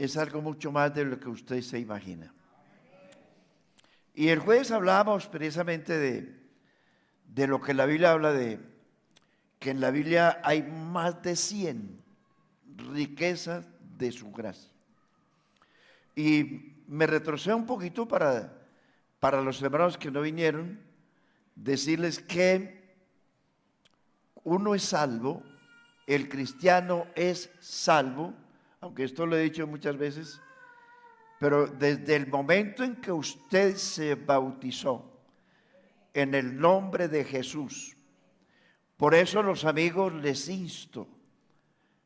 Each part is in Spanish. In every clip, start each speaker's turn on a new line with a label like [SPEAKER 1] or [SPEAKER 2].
[SPEAKER 1] es algo mucho más de lo que usted se imagina. Y el jueves hablábamos precisamente de lo que la Biblia habla que en la Biblia hay más de 100 riquezas de su gracia. Y me retrocedo un poquito para los hermanos que no vinieron, decirles que uno es salvo, el cristiano es salvo, aunque esto lo he dicho muchas veces, pero desde el momento en que usted se bautizó en el nombre de Jesús, por eso los amigos les insto,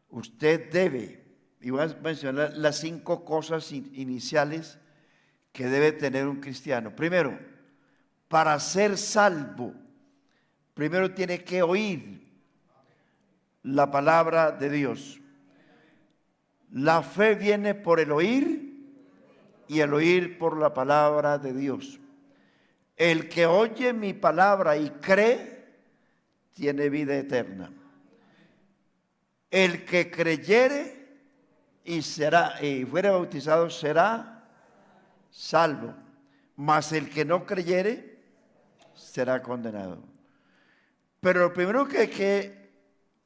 [SPEAKER 1] usted debe, y voy a mencionar las 5 cosas iniciales que debe tener un cristiano. Primero, para ser salvo, primero tiene que oír la palabra de Dios. La fe viene por el oír y el oír por la palabra de Dios. El que oye mi palabra y cree, tiene vida eterna. El que creyere y fuere bautizado será salvo, mas el que no creyere será condenado. Pero lo primero que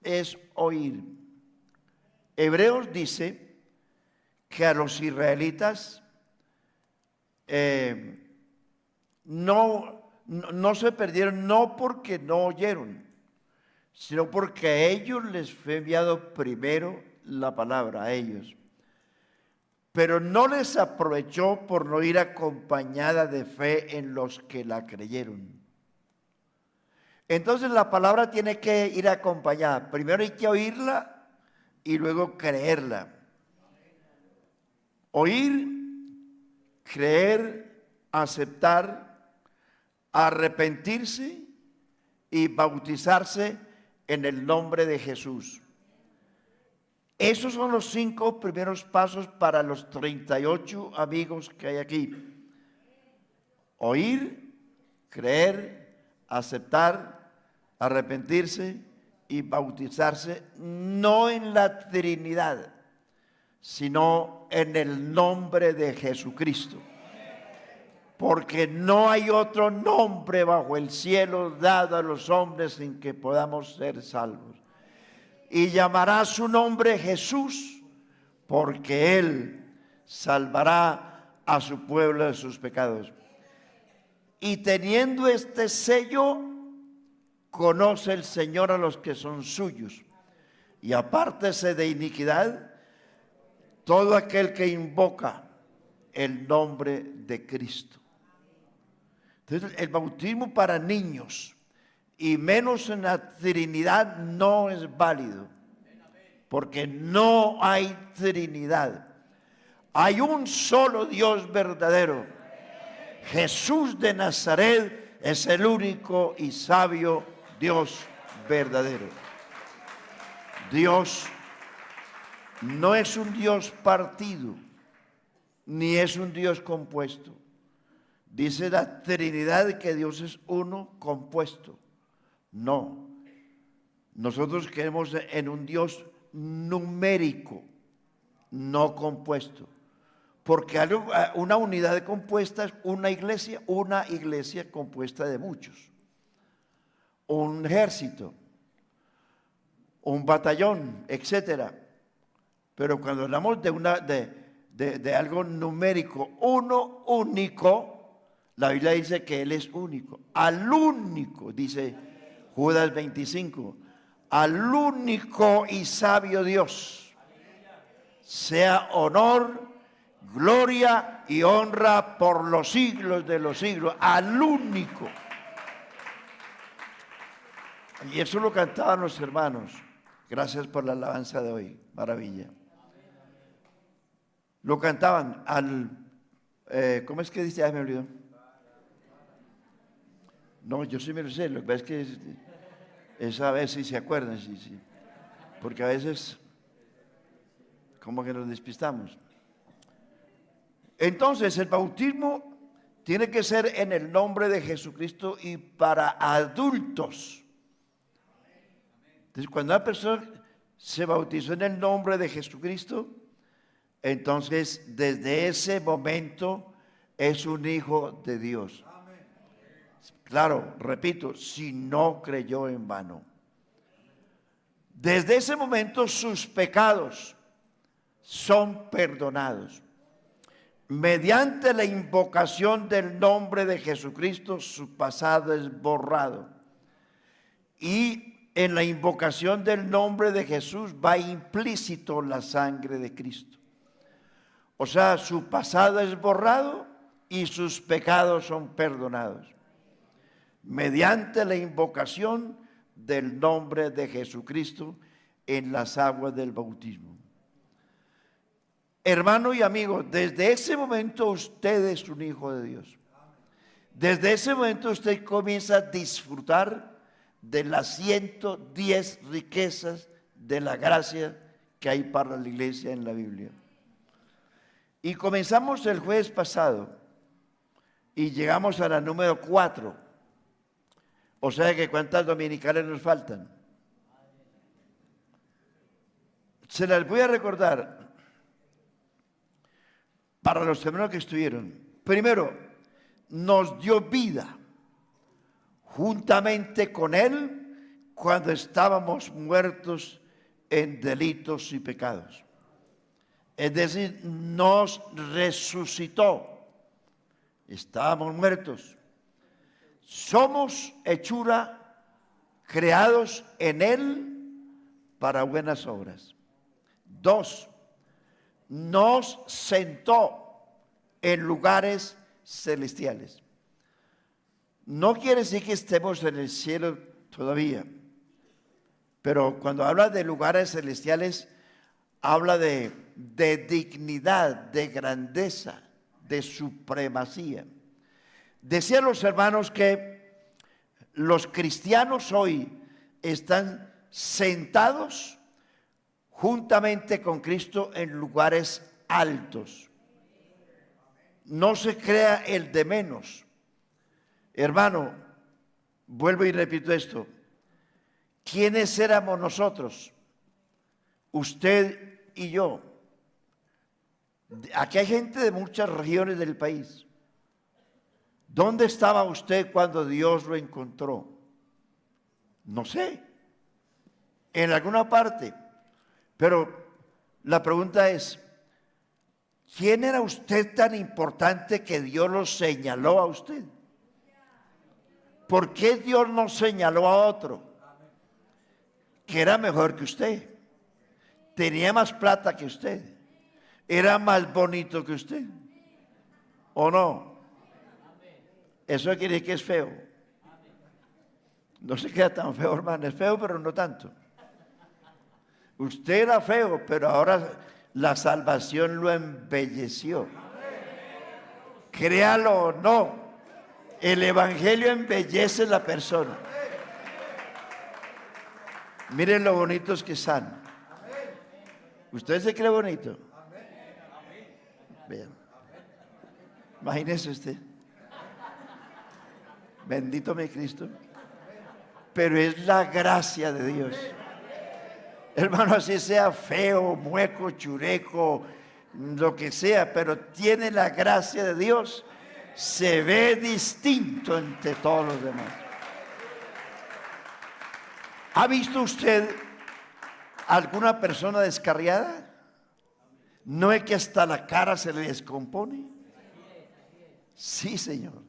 [SPEAKER 1] es oír. Hebreos dice que a los israelitas no se perdieron, no porque no oyeron, sino porque a ellos les fue enviado primero la palabra, a ellos. Pero no les aprovechó por no ir acompañada de fe en los que la creyeron. Entonces la palabra tiene que ir acompañada. Primero hay que oírla y luego creerla. Oír, creer, aceptar, arrepentirse y bautizarse en el nombre de Jesús. Esos son los 5 primeros pasos para los 38 amigos que hay aquí. Oír, creer, aceptar, arrepentirse y bautizarse, no en la Trinidad, sino en el nombre de Jesucristo. Porque no hay otro nombre bajo el cielo dado a los hombres en que podamos ser salvos. Y llamará su nombre Jesús, porque Él salvará a su pueblo de sus pecados. Y teniendo este sello, conoce el Señor a los que son suyos. Y apártese de iniquidad todo aquel que invoca el nombre de Cristo. Entonces, el bautismo para niños y menos en la Trinidad no es válido, porque no hay Trinidad. Hay un solo Dios verdadero. Jesús de Nazaret es el único y sabio Dios verdadero. Dios no es un Dios partido, ni es un Dios compuesto. Dice la Trinidad que Dios es uno compuesto. No, nosotros creemos en un Dios numérico, no compuesto. Porque una unidad compuesta es una iglesia compuesta de muchos. Un ejército, un batallón, etcétera. Pero cuando hablamos de algo numérico, uno único, la Biblia dice que Él es único. Al único, dice Judas 25, al único y sabio Dios, sea honor, gloria y honra por los siglos de los siglos, al único. Y eso lo cantaban los hermanos. Gracias por la alabanza de hoy, maravilla. Lo cantaban ¿cómo es que dice? Ay, me olvidó. No, yo sí me lo sé, lo que pasa es que es a ver si se acuerdan, sí. Porque a veces como que nos despistamos. Entonces el bautismo tiene que ser en el nombre de Jesucristo y para adultos. Entonces cuando una persona se bautizó en el nombre de Jesucristo, entonces desde ese momento es un hijo de Dios. Claro, repito, si no creyó en vano. Desde ese momento sus pecados son perdonados. Mediante la invocación del nombre de Jesucristo, su pasado es borrado. Y en la invocación del nombre de Jesús va implícito la sangre de Cristo. O sea, su pasado es borrado y sus pecados son perdonados. Mediante la invocación del nombre de Jesucristo en las aguas del bautismo. Hermano y amigo, desde ese momento usted es un hijo de Dios. Desde ese momento usted comienza a disfrutar de las 110 riquezas de la gracia que hay para la iglesia en la Biblia. Y comenzamos el jueves pasado y llegamos a la número 4. O sea que ¿cuántas dominicales nos faltan? Se las voy a recordar para los hermanos que estuvieron. Primero, nos dio vida juntamente con Él cuando estábamos muertos en delitos y pecados. Es decir, nos resucitó. Estábamos muertos. Somos hechura, creados en Él para buenas obras. 2, nos sentó en lugares celestiales. No quiere decir que estemos en el cielo todavía, pero cuando habla de lugares celestiales, habla de dignidad, de grandeza, de supremacía. Decían los hermanos que los cristianos hoy están sentados juntamente con Cristo en lugares altos. No se crea el de menos. Hermano, vuelvo y repito esto. ¿Quiénes éramos nosotros? Usted y yo. Aquí hay gente de muchas regiones del país. ¿Dónde estaba usted cuando Dios lo encontró? No sé. En alguna parte. Pero la pregunta es, ¿quién era usted tan importante que Dios lo señaló a usted? ¿Por qué Dios no señaló a otro que era mejor que usted? Tenía más plata que usted. Era más bonito que usted. ¿O no? Eso quiere decir que es feo. No se queda tan feo, hermano. Es feo, pero no tanto. Usted era feo, pero ahora la salvación lo embelleció. Créalo o no, el evangelio embellece la persona. Miren lo bonitos que están. ¿Usted se cree bonito? Vean. Imagínese usted. Bendito mi Cristo. Pero es la gracia de Dios. Hermano, así sea feo, mueco, chureco, lo que sea, pero tiene la gracia de Dios, se ve distinto entre todos los demás. ¿Ha visto usted alguna persona descarriada? ¿No es que hasta la cara se le descompone? Sí, Señor.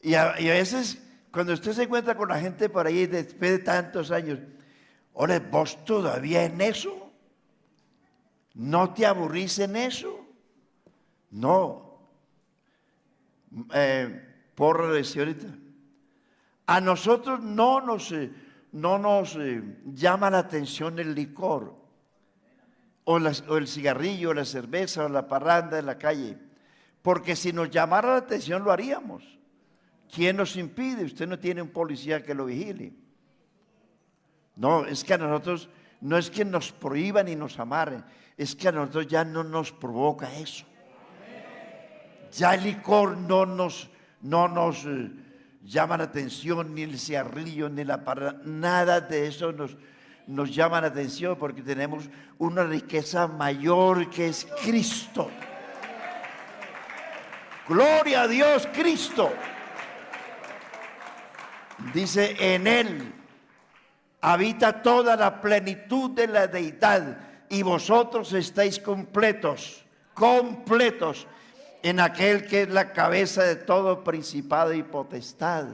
[SPEAKER 1] Y a veces, cuando usted se encuentra con la gente por ahí después de tantos años, ¿ahora vos todavía en eso? ¿No te aburrís en eso? No. Por decir ahorita, a nosotros no nos llama la atención el licor, o el cigarrillo, o la cerveza, o la parranda en la calle, porque si nos llamara la atención lo haríamos. ¿Quién nos impide? Usted no tiene un policía que lo vigile. No, es que a nosotros, no es que nos prohíban y nos amarren, es que a nosotros ya no nos provoca eso. Ya el licor no nos llama la atención, ni el cigarrillo, ni la parranda, nada de eso nos llama la atención porque tenemos una riqueza mayor que es Cristo. Gloria a Dios, Cristo. Dice, en Él habita toda la plenitud de la deidad y vosotros estáis completos en aquel que es la cabeza de todo principado y potestad.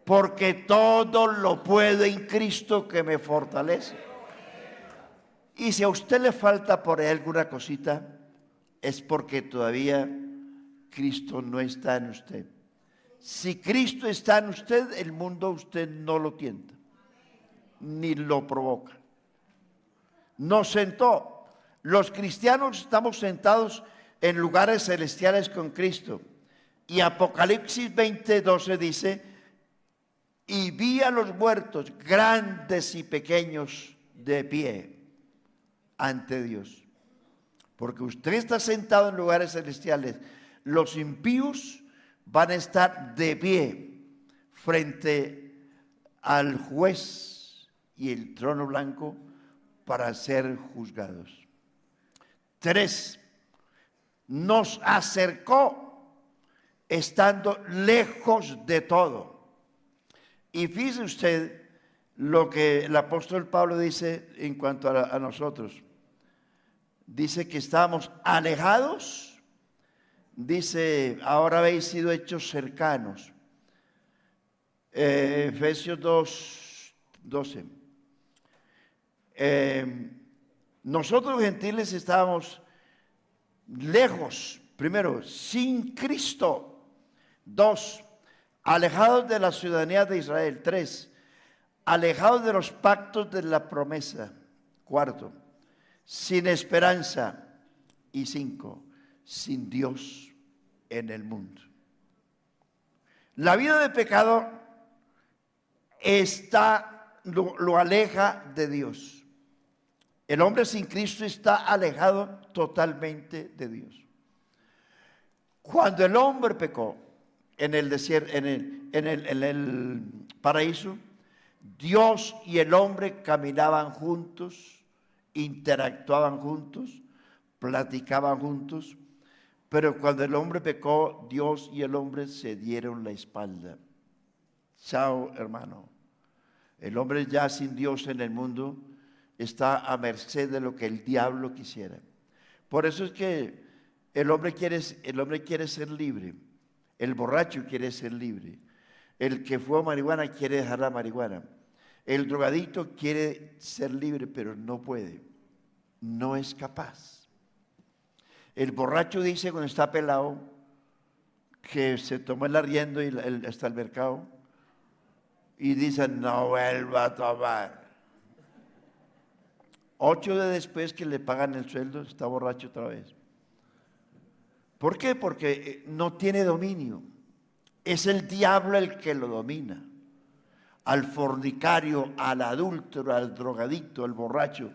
[SPEAKER 1] Porque todo lo puedo en Cristo que me fortalece. Y si a usted le falta por ahí alguna cosita, es porque todavía Cristo no está en usted. Si Cristo está en usted, el mundo usted no lo tienta, ni lo provoca. Nos sentó. Los cristianos estamos sentados en lugares celestiales con Cristo. Y Apocalipsis 20:12 dice, y vi a los muertos, grandes y pequeños, de pie ante Dios. Porque usted está sentado en lugares celestiales. Los impíos van a estar de pie frente al juez y el trono blanco para ser juzgados. 3. Nos acercó estando lejos de todo. Y fíjese usted lo que el apóstol Pablo dice en cuanto a nosotros. Dice que estábamos alejados. Dice, ahora habéis sido hechos cercanos. Efesios 2:12. Nosotros gentiles estábamos lejos, primero, sin Cristo. 2, alejados de la ciudadanía de Israel. 3, alejados de los pactos de la promesa. 4, sin esperanza. Y 5, sin Dios en el mundo. La vida de pecado lo aleja de Dios. El hombre sin Cristo está alejado totalmente de Dios. Cuando el hombre pecó en el desierto, en el paraíso, Dios y el hombre caminaban juntos, interactuaban juntos, platicaban juntos. Pero cuando el hombre pecó, Dios y el hombre se dieron la espalda. Chao, hermano. El hombre ya sin Dios en el mundo está a merced de lo que el diablo quisiera. Por eso es que el hombre quiere ser libre. El borracho quiere ser libre. El que fue a marihuana quiere dejar la marihuana. El drogadicto quiere ser libre, pero no puede. No es capaz. El borracho dice cuando está pelado que se tomó el arriendo hasta el mercado y dice, no vuelva a tomar. 8 días después que le pagan el sueldo, está borracho otra vez. ¿Por qué? Porque no tiene dominio. Es el diablo el que lo domina. Al fornicario, al adúltero, al drogadicto, al borracho,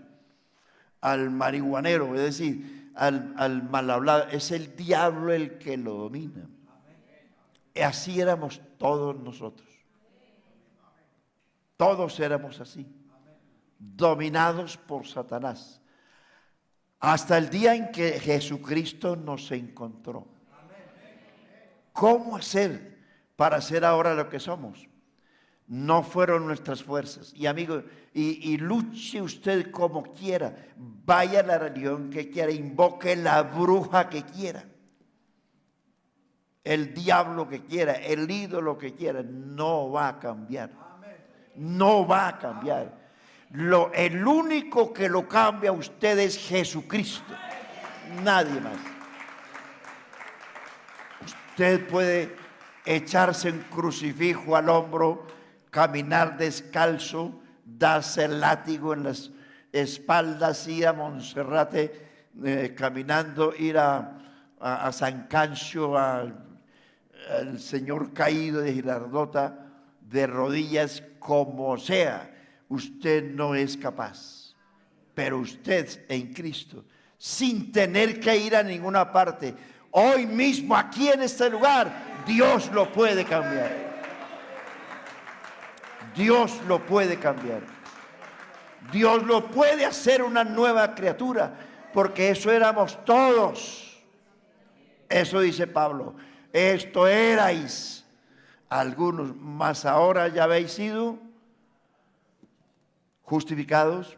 [SPEAKER 1] al marihuanero, es decir, al mal hablado, es el diablo el que lo domina. Y así éramos todos nosotros. Todos éramos así, dominados por Satanás. Hasta el día en que Jesucristo nos encontró. ¿Cómo hacer para ser ahora lo que somos? No fueron nuestras fuerzas. Y amigo, y luche usted como quiera. Vaya a la religión que quiera. Invoque la bruja que quiera. El diablo que quiera. El ídolo que quiera. No va a cambiar. No va a cambiar. El único que lo cambia a usted es Jesucristo. Nadie más. Usted puede echarse un crucifijo al hombro, caminar descalzo, darse el látigo en las espaldas, ir a Monserrate caminando, ir a San Cancio, al Señor caído de Girardota, de rodillas, como sea. Usted no es capaz, pero usted en Cristo, sin tener que ir a ninguna parte, hoy mismo aquí en este lugar, Dios lo puede cambiar. Dios lo puede cambiar. Dios lo puede hacer una nueva criatura, porque eso éramos todos. Eso dice Pablo. Esto erais algunos, mas ahora ya habéis sido justificados,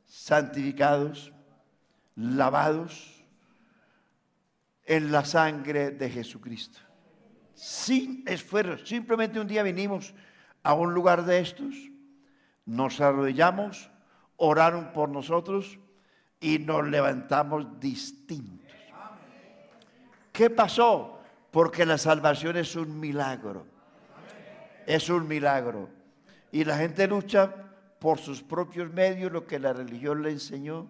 [SPEAKER 1] santificados, lavados en la sangre de Jesucristo. Sin esfuerzo, simplemente un día vinimos a un lugar de estos, nos arrodillamos, oraron por nosotros y nos levantamos distintos. ¿Qué pasó? Porque la salvación es un milagro. Es un milagro. Y la gente lucha por sus propios medios, lo que la religión le enseñó,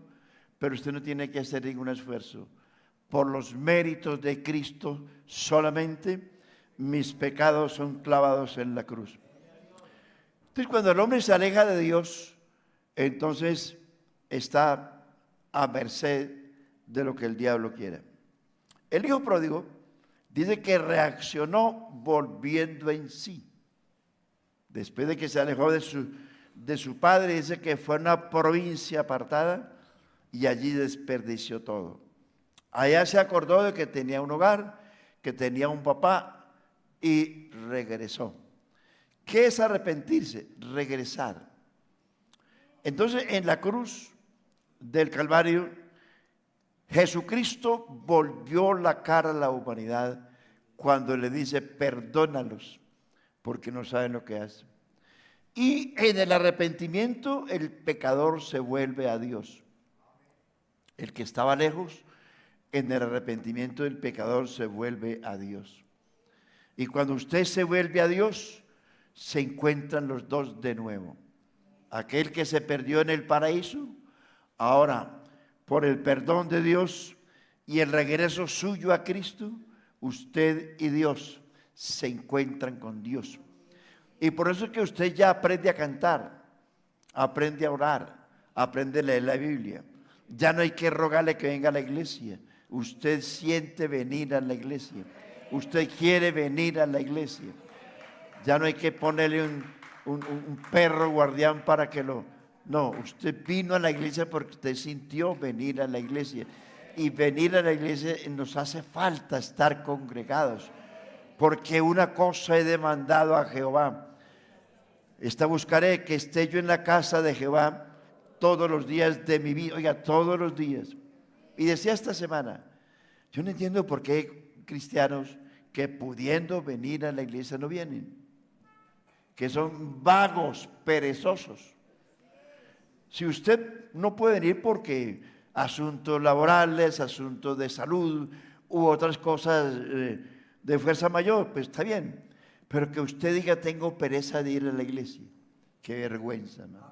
[SPEAKER 1] pero usted no tiene que hacer ningún esfuerzo. Por los méritos de Cristo solamente, mis pecados son clavados en la cruz. Entonces, cuando el hombre se aleja de Dios, entonces está a merced de lo que el diablo quiera. El hijo pródigo dice que reaccionó volviendo en sí. Después de que se alejó de su padre, dice que fue a una provincia apartada y allí desperdició todo. Allá se acordó de que tenía un hogar, que tenía un papá y regresó. ¿Qué es arrepentirse? Regresar. Entonces, en la cruz del Calvario, Jesucristo volvió la cara a la humanidad cuando le dice, perdónalos, porque no saben lo que hacen. Y en el arrepentimiento, el pecador se vuelve a Dios. El que estaba lejos, en el arrepentimiento, el pecador se vuelve a Dios. Y cuando usted se vuelve a Dios, se encuentran los dos de nuevo. Aquel que se perdió en el paraíso, ahora por el perdón de Dios y el regreso suyo a Cristo, usted y Dios se encuentran con Dios. Y por eso es que usted ya aprende a cantar, aprende a orar, aprende a leer la Biblia. Ya no hay que rogarle que venga a la iglesia. Usted siente venir a la iglesia. Usted quiere venir a la iglesia. Ya no hay que ponerle un perro guardián para que lo... No, usted vino a la iglesia porque usted sintió venir a la iglesia. Y venir a la iglesia nos hace falta estar congregados. Porque una cosa he demandado a Jehová. Esta buscaré, que esté yo en la casa de Jehová todos los días de mi vida. Oiga, todos los días. Y decía esta semana, yo no entiendo por qué hay cristianos que pudiendo venir a la iglesia no vienen. Que son vagos, perezosos. Si usted no puede venir porque asuntos laborales, asuntos de salud u otras cosas de fuerza mayor, pues está bien. Pero que usted diga, tengo pereza de ir a la iglesia. Qué vergüenza, ¿no?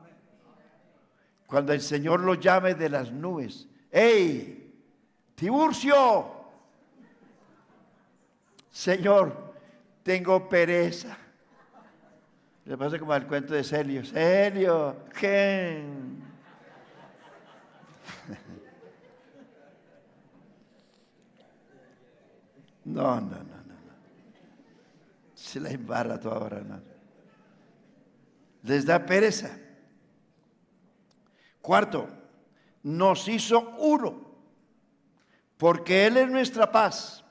[SPEAKER 1] Cuando el Señor lo llame de las nubes, ¡hey, Tiburcio! Señor, tengo pereza. Le pasa como al cuento de Celio. Celio, ¿qué? No. Se la embarra toda hora, hermano. Les da pereza. Cuarto, nos hizo uno, porque Él es nuestra paz,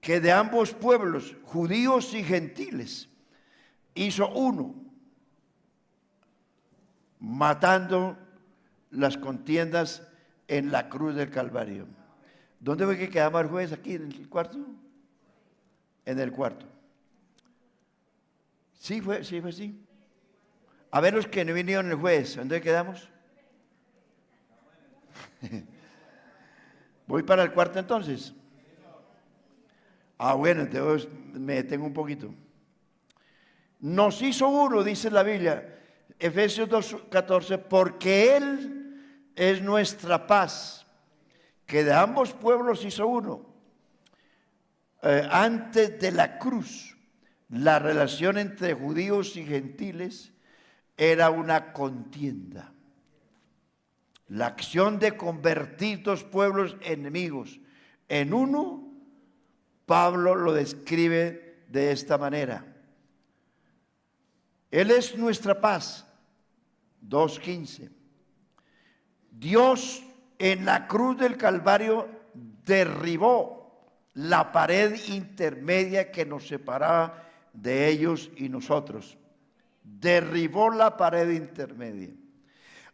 [SPEAKER 1] que de ambos pueblos, judíos y gentiles, hizo uno, matando las contiendas en la cruz del Calvario. ¿Dónde fue que quedamos el jueves? ¿Aquí en el cuarto? En el cuarto. Sí fue así. A ver los que no vinieron el jueves, ¿dónde quedamos? Voy para el cuarto entonces. Bueno, entonces me detengo un poquito. Nos hizo uno, dice la Biblia, Efesios 2:14, porque Él es nuestra paz, que de ambos pueblos hizo uno. Antes de la cruz, la relación entre judíos y gentiles era una contienda. La acción de convertir dos pueblos enemigos en uno, Pablo lo describe de esta manera. Él es nuestra paz. 2:15. Dios en la cruz del Calvario derribó la pared intermedia que nos separaba de ellos y nosotros. Derribó la pared intermedia.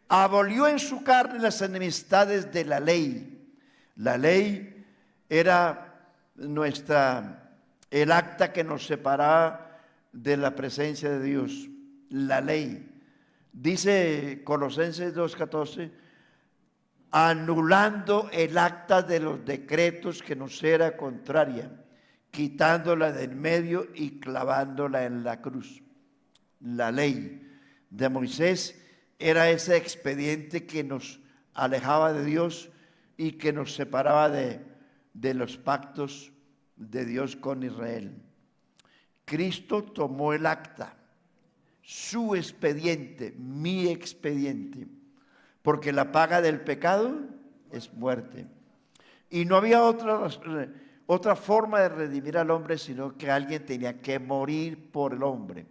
[SPEAKER 1] Abolió en su carne las enemistades de la ley. La ley era el acta que nos separaba de la presencia de Dios. La ley. Dice Colosenses 2:14, anulando el acta de los decretos que nos era contraria, quitándola del medio y clavándola en la cruz. La ley de Moisés era ese expediente que nos alejaba de Dios y que nos separaba de los pactos de Dios con Israel. Cristo tomó el acta, su expediente, mi expediente, porque la paga del pecado es muerte. Y no había otra forma de redimir al hombre, sino que alguien tenía que morir por el hombre.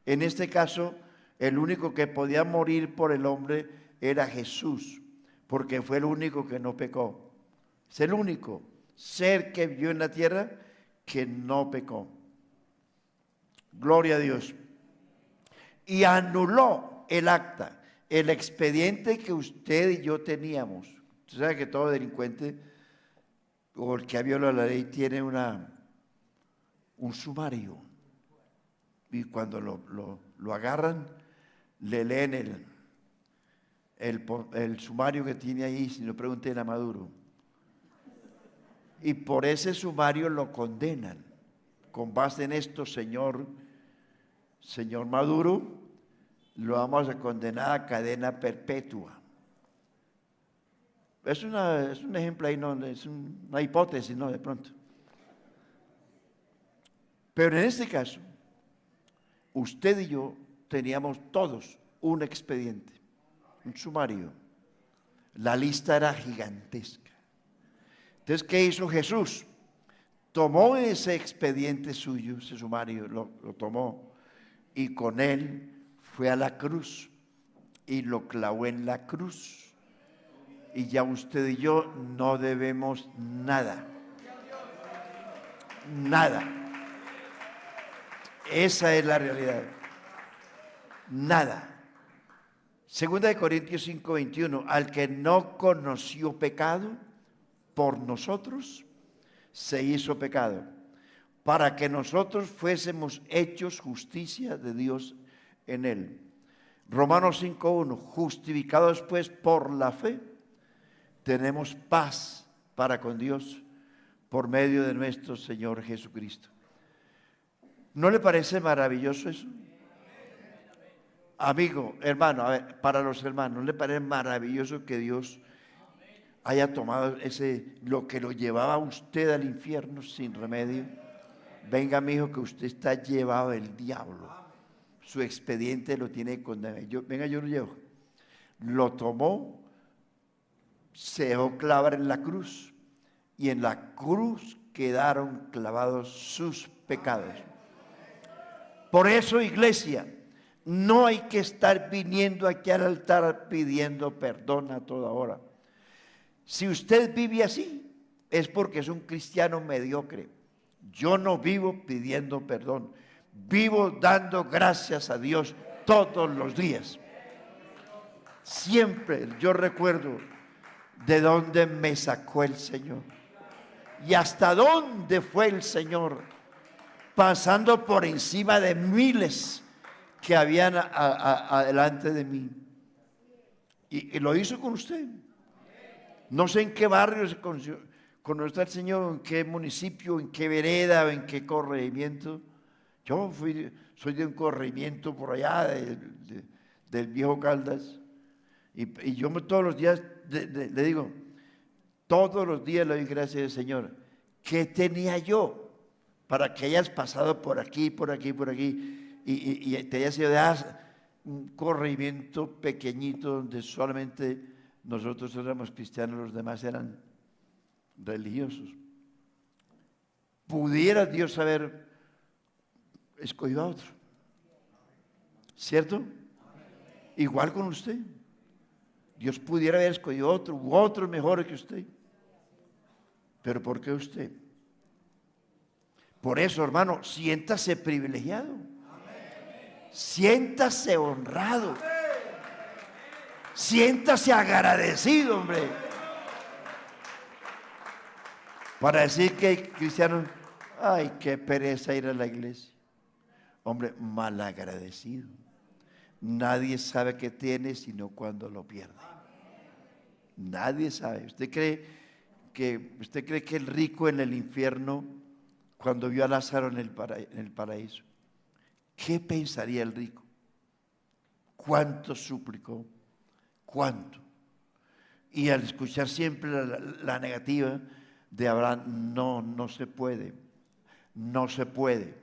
[SPEAKER 1] En este caso, el único que podía morir por el hombre era Jesús, porque fue el único que no pecó. Es el único ser que vivió en la tierra que no pecó. Gloria a Dios. Y anuló el acta, el expediente que usted y yo teníamos. Usted sabe que todo delincuente o el que ha violado la ley tiene un sumario. Y cuando lo agarran, le leen el sumario que tiene ahí, si no pregunten a Maduro. Y por ese sumario lo condenan. Con base en esto, señor Maduro, lo vamos a condenar a cadena perpetua. Es un ejemplo ahí, no, es una hipótesis, ¿no? De pronto. Pero en este caso, usted y yo teníamos todos un expediente, un sumario. La lista era gigantesca. Entonces, ¿qué hizo Jesús? Tomó ese expediente suyo, ese sumario, lo tomó y con él fue a la cruz y lo clavó en la cruz. Y ya usted y yo no debemos nada. Nada. Esa es la realidad. Nada. Segunda de Corintios 5:21, al que no conoció pecado, por nosotros se hizo pecado, para que nosotros fuésemos hechos justicia de Dios en él. Romanos 5:1, justificados pues por la fe, tenemos paz para con Dios por medio de nuestro Señor Jesucristo. ¿No le parece maravilloso eso? Amigo, hermano, a ver, para los hermanos, ¿no le parece maravilloso que Dios haya tomado lo que lo llevaba a usted al infierno sin remedio? Venga, mi hijo, que usted está llevado del diablo. Su expediente lo tiene condenado. Venga, yo lo llevo. Lo tomó, se dejó clavar en la cruz y en la cruz quedaron clavados sus pecados. Por eso, iglesia, no hay que estar viniendo aquí al altar pidiendo perdón a toda hora. Si usted vive así, es porque es un cristiano mediocre. Yo no vivo pidiendo perdón, vivo dando gracias a Dios todos los días. Siempre yo recuerdo de dónde me sacó el Señor y hasta dónde fue el Señor, pasando por encima de miles que habían adelante de mí. Y lo hizo con usted. No sé en qué barrio se conoció el Señor, en qué municipio, en qué vereda, en qué corregimiento. Yo soy de un corregimiento por allá del viejo Caldas. Y yo todos los días le digo, todos los días le doy gracias al Señor. ¿Qué tenía yo para que hayas pasado por aquí, por aquí, por aquí? Y te hayas ido de un corregimiento pequeñito donde solamente nosotros éramos cristianos, los demás eran religiosos. Pudiera Dios haber escogido a otro, ¿cierto? igual con usted. Dios pudiera haber escogido otro u otros mejores que usted. Pero ¿por qué usted? Por eso, hermano, siéntase privilegiado. Siéntase honrado. Siéntase agradecido, hombre. Para decir que hay cristianos, ay, qué pereza ir a la iglesia. Hombre, malagradecido. Nadie sabe qué tiene sino cuando lo pierde. Nadie sabe. ¿Usted cree que el rico en el infierno, cuando vio a Lázaro en el paraíso, qué pensaría el rico? ¿Cuánto suplicó? ¿Cuánto? Y al escuchar siempre la negativa de Abraham, no se puede. No se puede.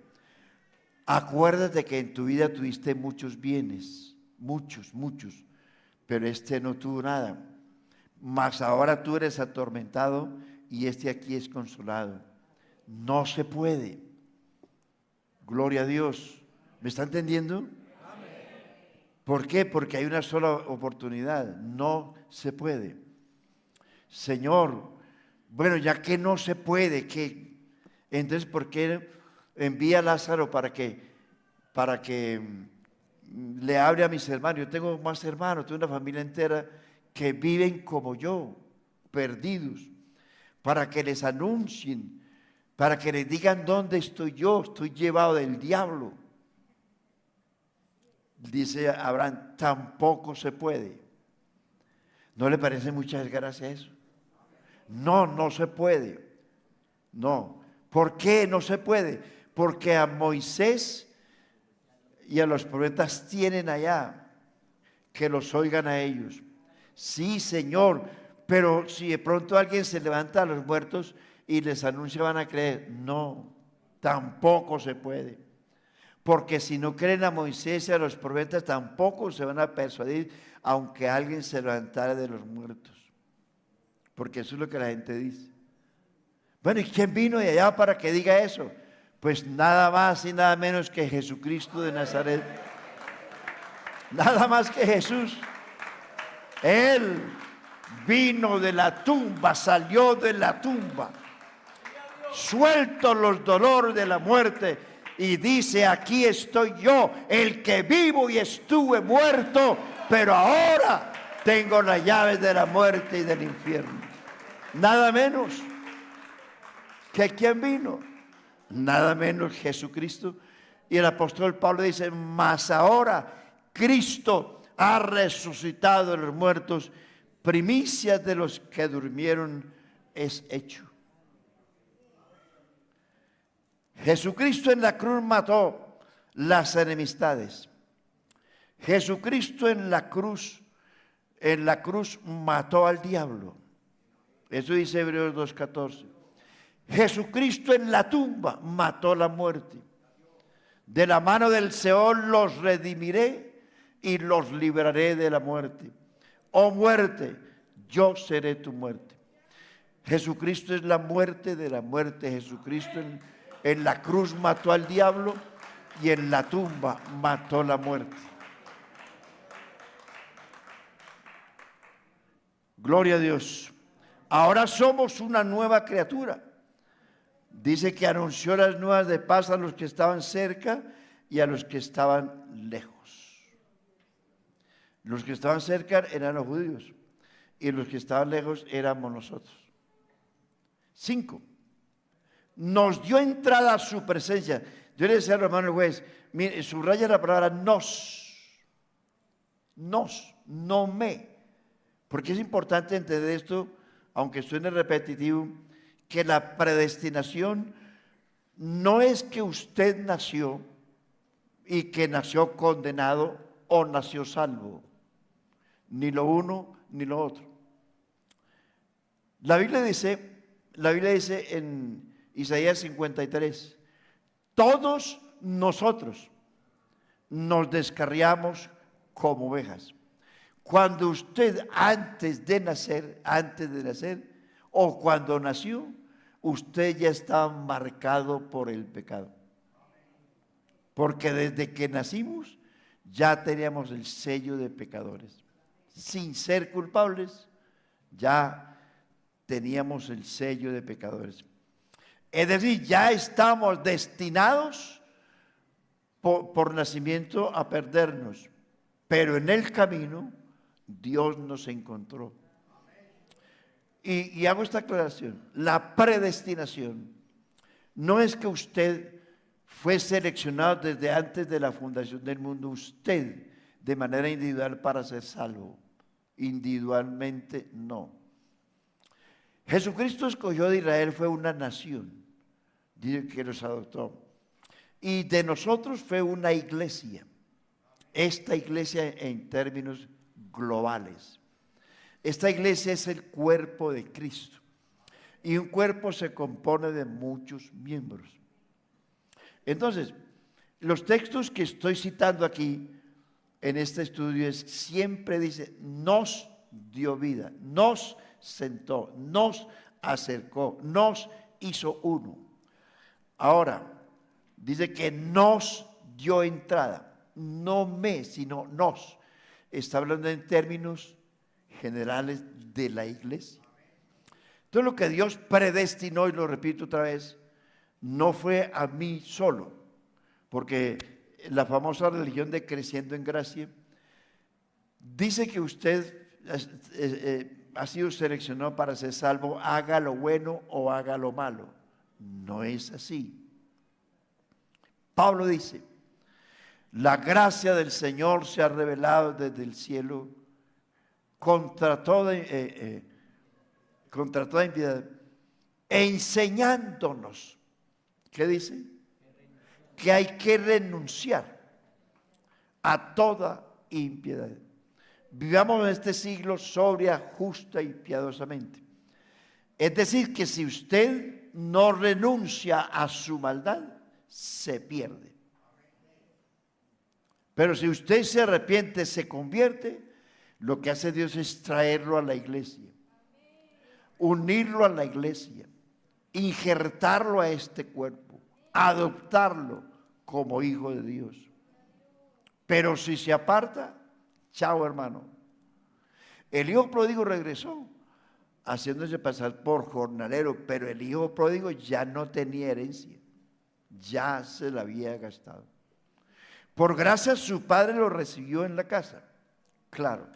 [SPEAKER 1] Acuérdate que en tu vida tuviste muchos bienes, muchos, pero este no tuvo nada. Mas ahora tú eres atormentado y este aquí es consolado. No se puede. Gloria a Dios. ¿Me está entendiendo? ¿Por qué? Porque hay una sola oportunidad. No se puede. Señor, bueno, ya que no se puede, ¿qué? Entonces, ¿por qué envía a Lázaro para que le hable a mis hermanos? Yo tengo más hermanos, tengo una familia entera que viven como yo, perdidos, para que les anuncien, para que les digan dónde estoy yo, estoy llevado del diablo. Dice Abraham, tampoco se puede. ¿No le parece mucha desgracia eso? No se puede. No. ¿Por qué no se puede? Porque a Moisés y a los profetas tienen allá, que los oigan a ellos. Sí, Señor, pero si de pronto alguien se levanta a los muertos y les anuncia, van a creer. No, tampoco se puede. Porque si no creen a Moisés y a los profetas, tampoco se van a persuadir, aunque alguien se levantara de los muertos. Porque eso es lo que la gente dice. Bueno, ¿y quién vino de allá para que diga eso? Pues nada más y nada menos que Jesucristo de Nazaret. Nada más que Jesús. Él vino de la tumba, salió de la tumba, suelto los dolores de la muerte, y dice: aquí estoy yo, el que vivo y estuve muerto, pero ahora tengo las llaves de la muerte y del infierno. Nada menos que ¿quién vino? Nada menos Jesucristo. Y el apóstol Pablo dice: mas ahora Cristo ha resucitado de los muertos, primicias de los que durmieron es hecho. Jesucristo en la cruz mató las enemistades. Jesucristo en la cruz mató al diablo. Eso dice Hebreos 2:14. Jesucristo en la tumba mató la muerte. De la mano del Seol los redimiré y los libraré de la muerte. Oh muerte, yo seré tu muerte. Jesucristo es la muerte de la muerte. Jesucristo en la cruz mató al diablo y en la tumba mató la muerte. Gloria a Dios. Ahora somos una nueva criatura. Dice que anunció las nuevas de paz a los que estaban cerca y a los que estaban lejos. Los que estaban cerca eran los judíos y los que estaban lejos éramos nosotros. 5. Nos dio entrada a su presencia. Yo le decía al hermano juez, mire, subraya la palabra nos, no me. Porque es importante entender esto, aunque suene repetitivo, que la predestinación no es que usted nació y que nació condenado o nació salvo, ni lo uno ni lo otro. La Biblia dice en Isaías 53, todos nosotros nos descarriamos como ovejas. Cuando usted antes de nacer, o cuando nació, usted ya está marcado por el pecado. Porque desde que nacimos ya teníamos el sello de pecadores. Sin ser culpables, ya teníamos el sello de pecadores. Es decir, ya estamos destinados por nacimiento a perdernos, pero en el camino Dios nos encontró. Y hago esta aclaración: la predestinación no es que usted fue seleccionado desde antes de la fundación del mundo, usted de manera individual para ser salvo. Individualmente no. Jesucristo escogió de Israel, fue una nación, dice que los adoptó, y de nosotros fue una iglesia. Esta iglesia en términos globales. Esta iglesia es el cuerpo de Cristo, y un cuerpo se compone de muchos miembros. Entonces, los textos que estoy citando aquí en este estudio siempre dice: nos dio vida, nos sentó, nos acercó, nos hizo uno. Ahora, dice que nos dio entrada, no me, sino nos. Está hablando en términos generales de la iglesia. Entonces, lo que Dios predestinó, y lo repito otra vez, no fue a mí solo, porque la famosa religión de Creciendo en Gracia dice que usted ha sido seleccionado para ser salvo, haga lo bueno o haga lo malo. No es así. Pablo dice: la gracia del Señor se ha revelado desde el cielo contra toda impiedad, enseñándonos, ¿qué dice? Que hay que renunciar a toda impiedad. Vivamos en este siglo sobria, justa y piadosamente. Es decir, que si usted no renuncia a su maldad, se pierde. Pero si usted se arrepiente, se convierte, lo que hace Dios es traerlo a la iglesia, unirlo a la iglesia, injertarlo a este cuerpo, adoptarlo como hijo de Dios. Pero si se aparta, chao, hermano. El hijo pródigo regresó haciéndose pasar por jornalero, pero el hijo pródigo ya no tenía herencia, ya se la había gastado. Por gracia su padre lo recibió en la casa, claro,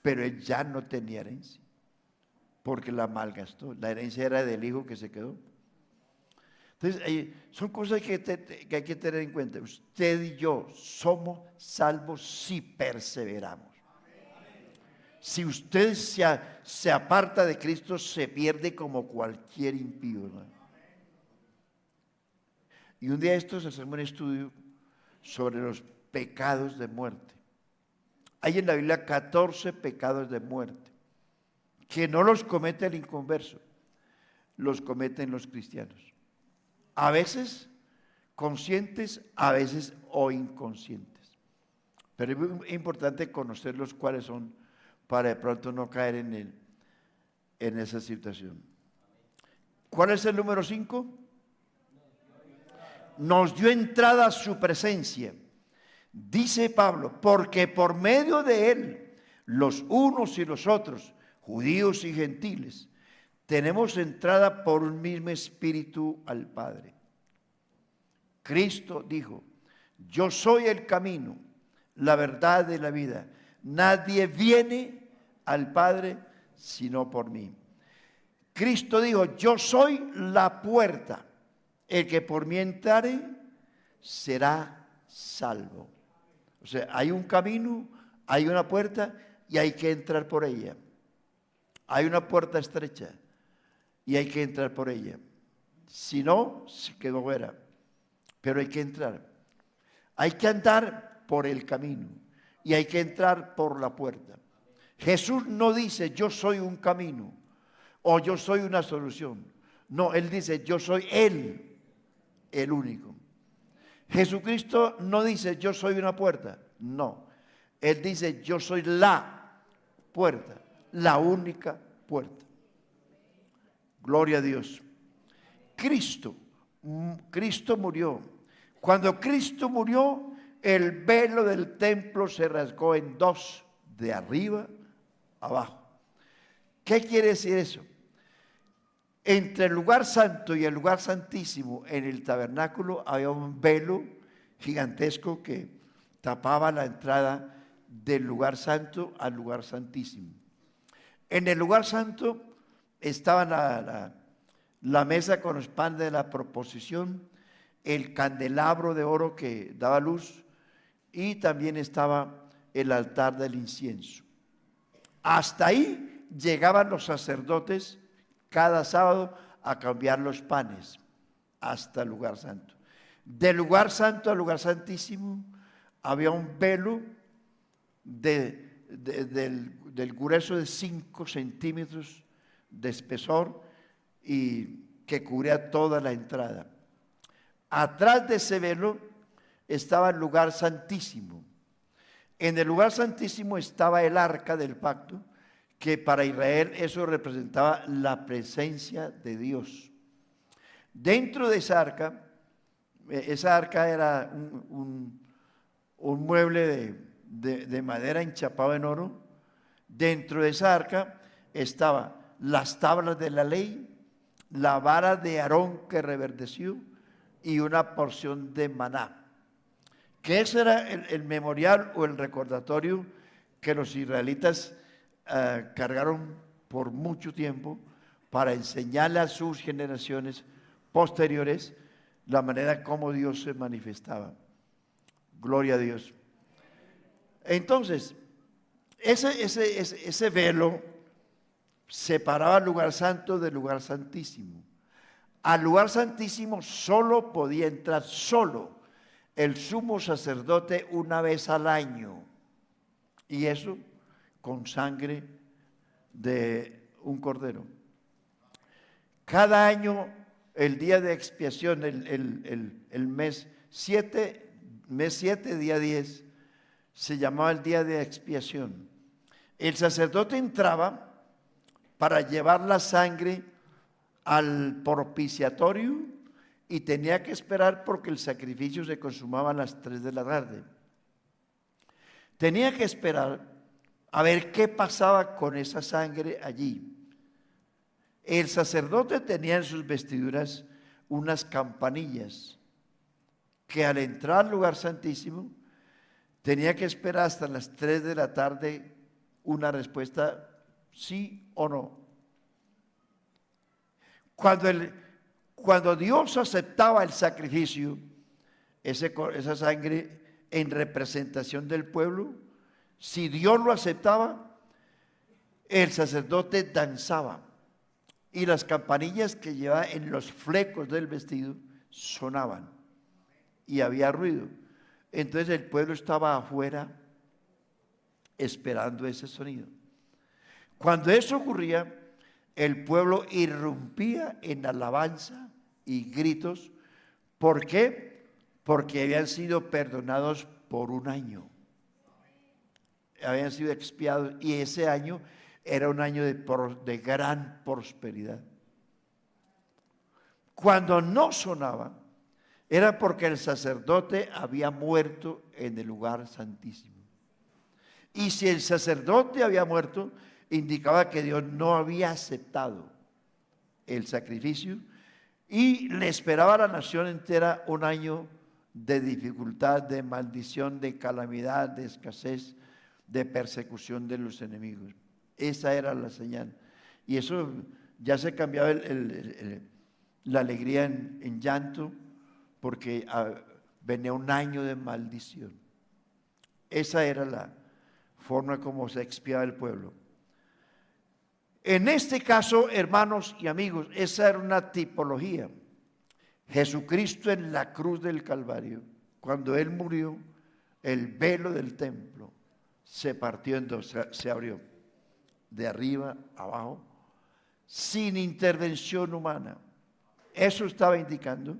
[SPEAKER 1] pero él ya no tenía herencia, porque la malgastó. La herencia era del hijo que se quedó. Entonces, son cosas que hay que tener en cuenta. Usted y yo somos salvos si perseveramos. Si usted se aparta de Cristo, se pierde como cualquier impío, hermano. Y un día estos hacemos un estudio sobre los pecados de muerte. Hay en la Biblia 14 pecados de muerte que no los comete el inconverso, los cometen los cristianos. A veces conscientes, a veces o inconscientes. Pero es muy importante conocerlos cuáles son, para de pronto no caer en esa situación. ¿Cuál es el número 5? Nos dio entrada a su presencia. Dice Pablo: porque por medio de él, los unos y los otros, judíos y gentiles, tenemos entrada por un mismo espíritu al Padre. Cristo dijo: yo soy el camino, la verdad y la vida. Nadie viene al Padre sino por mí. Cristo dijo: yo soy la puerta. El que por mí entrare será salvo. O sea, hay un camino, hay una puerta y hay que entrar por ella. Hay una puerta estrecha y hay que entrar por ella. Si no, se quedó fuera. Pero hay que entrar. Hay que andar por el camino y hay que entrar por la puerta. Jesús no dice: yo soy un camino o yo soy una solución. No, Él dice: yo soy Él, el único. Jesucristo no dice: yo soy una puerta. No, Él dice: yo soy la puerta, la única puerta. Gloria a Dios. Cristo murió. Cuando Cristo murió, el velo del templo se rasgó en dos, de arriba a abajo. ¿Qué quiere decir eso? Entre el lugar santo y el lugar santísimo en el tabernáculo había un velo gigantesco que tapaba la entrada del lugar santo al lugar santísimo. En el lugar santo estaba la mesa con los panes de la proposición, el candelabro de oro que daba luz y también estaba el altar del incienso. Hasta ahí llegaban los sacerdotes cada sábado a cambiar los panes hasta el lugar santo. Del lugar santo al lugar santísimo había un velo del grueso de 5 centímetros de espesor y que cubría toda la entrada. Atrás de ese velo estaba el lugar santísimo. En el lugar santísimo estaba el arca del pacto, que para Israel eso representaba la presencia de Dios. Dentro de esa arca era un mueble de madera enchapado en oro. Dentro de esa arca estaban las tablas de la ley, la vara de Aarón que reverdeció y una porción de maná. Que ese era el memorial o el recordatorio que los israelitas cargaron por mucho tiempo para enseñarle a sus generaciones posteriores la manera como Dios se manifestaba. Gloria a Dios. Entonces, ese velo separaba el lugar santo del lugar santísimo. Al lugar santísimo solo podía entrar el sumo sacerdote una vez al año, y eso con sangre de un cordero. Cada año, el día de expiación, el mes 7, día 10, se llamaba el día de expiación. El sacerdote entraba para llevar la sangre al propiciatorio y tenía que esperar porque el sacrificio se consumaba a las 3 de la tarde. Tenía que esperar a ver qué pasaba con esa sangre allí. El sacerdote tenía en sus vestiduras unas campanillas que al entrar al lugar santísimo tenía que esperar hasta las 3 de la tarde una respuesta sí o no. Cuando Dios aceptaba el sacrificio, esa sangre en representación del pueblo, si Dios lo aceptaba, el sacerdote danzaba y las campanillas que llevaba en los flecos del vestido sonaban y había ruido. Entonces el pueblo estaba afuera esperando ese sonido. Cuando eso ocurría, el pueblo irrumpía en alabanza y gritos. ¿Por qué? Porque habían sido perdonados por un año. Habían sido expiados y ese año era un año de gran prosperidad. Cuando no sonaba, era porque el sacerdote había muerto en el lugar santísimo. Y si el sacerdote había muerto, indicaba que Dios no había aceptado el sacrificio y le esperaba a la nación entera un año de dificultad, de maldición, de calamidad, de escasez, de persecución de los enemigos. Esa era la señal. Y eso ya se cambiaba la alegría en llanto porque venía un año de maldición. Esa era la forma como se expiaba el pueblo. En este caso, hermanos y amigos, esa era una tipología. Jesucristo en la cruz del Calvario, cuando Él murió, el velo del templo se partió en dos, se abrió de arriba a abajo, sin intervención humana. Eso estaba indicando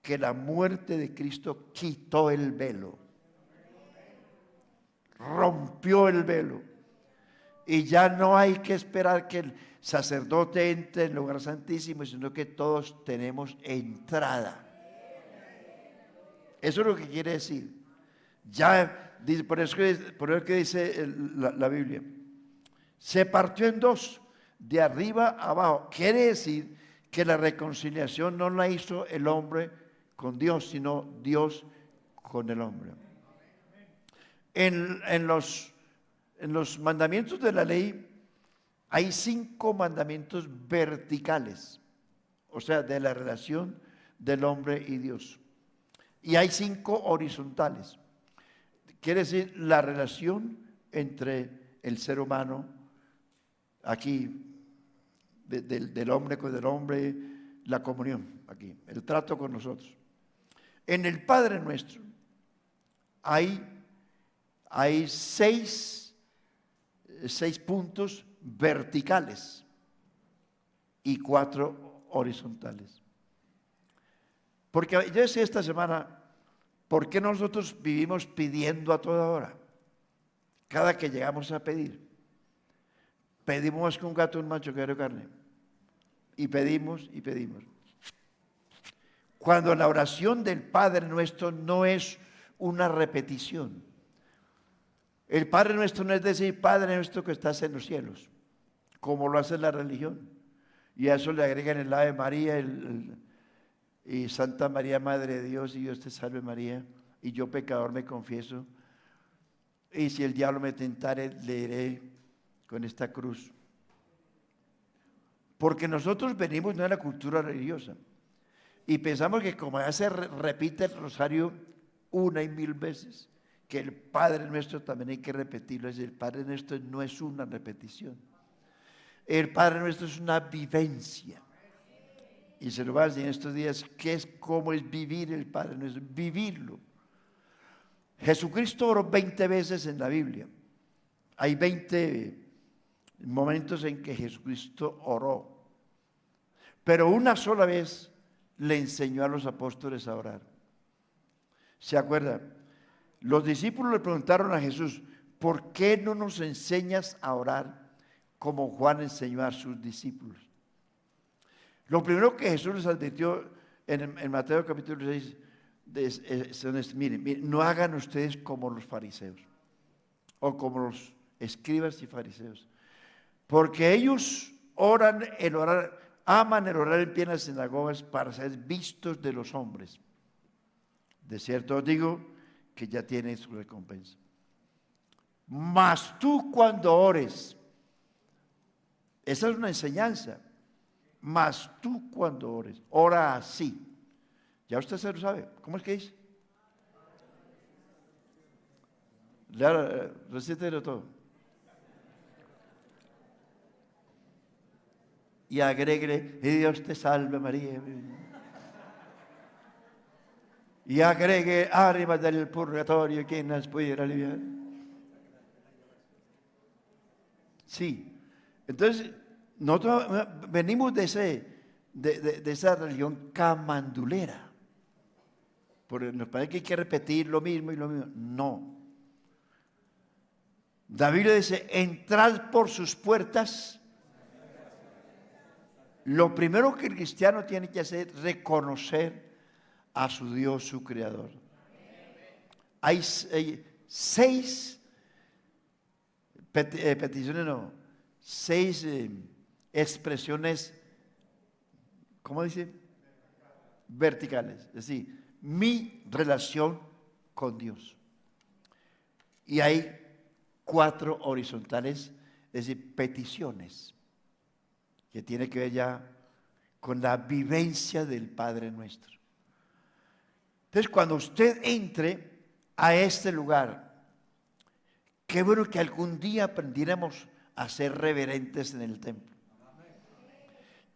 [SPEAKER 1] que la muerte de Cristo quitó el velo, rompió el velo. Y ya no hay que esperar que el sacerdote entre en el lugar santísimo, sino que todos tenemos entrada. Eso es lo que quiere decir. Ya, por eso que dice la Biblia, se partió en dos, de arriba a abajo. Quiere decir que la reconciliación no la hizo el hombre con Dios, sino Dios con el hombre. En los mandamientos de la ley hay 5 mandamientos verticales, o sea, de la relación del hombre y Dios. Y hay 5 horizontales. Quiere decir la relación entre el ser humano, aquí, del hombre con el hombre, la comunión, aquí, el trato con nosotros. En el Padre Nuestro hay 6 puntos verticales y 4 horizontales. Porque yo decía esta semana, ¿por qué nosotros vivimos pidiendo a toda hora? Cada que llegamos a pedir, pedimos más que un gato un macho que de carne. Y pedimos y pedimos. Cuando la oración del Padre Nuestro no es una repetición. El Padre Nuestro no es decir, Padre Nuestro que estás en los cielos, como lo hace la religión. Y a eso le agregan el Ave María y Santa María, Madre de Dios, y Dios te salve María, y yo pecador me confieso, y si el diablo me tentare, leeré con esta cruz. Porque nosotros venimos de una cultura religiosa, y pensamos que como ya se repite el rosario 1 y 1000 veces, que el Padre Nuestro también hay que repetirlo. Es decir, el Padre Nuestro no es una repetición. El Padre Nuestro es una vivencia. Y se lo va a decir en estos días, cómo es vivir el Padre Nuestro, vivirlo. Jesucristo oró 20 veces en la Biblia. Hay 20 momentos en que Jesucristo oró. Pero una sola vez le enseñó a los apóstoles a orar. ¿Se acuerdan? Los discípulos le preguntaron a Jesús, ¿por qué no nos enseñas a orar como Juan enseñó a sus discípulos? Lo primero que Jesús les advirtió en Mateo capítulo 6 es, miren, no hagan ustedes como los fariseos o como los escribas y fariseos, porque ellos aman el orar en pie en las sinagogas para ser vistos de los hombres. De cierto os digo que ya tiene su recompensa. Mas tú cuando ores, esa es una enseñanza, mas tú cuando ores, ora así. Ya usted se lo sabe. ¿Cómo es que dice? Recítelo todo. Y agregue, y Dios te salve María. Y agregue, arriba del purgatorio, ¿quién nos pudiera aliviar? Sí. Entonces, nosotros venimos de esa religión camandulera. Porque nos parece que hay que repetir lo mismo y lo mismo. No. David le dice, entrad por sus puertas. Lo primero que el cristiano tiene que hacer es reconocer a su Dios, su Creador. Hay 6 peticiones, no, 6 expresiones, ¿cómo dice? Verticales. Es decir, mi relación con Dios. Y hay 4 horizontales, es decir, peticiones, que tiene que ver ya con la vivencia del Padre Nuestro. Entonces, cuando usted entre a este lugar, qué bueno que algún día aprendiéramos a ser reverentes en el templo.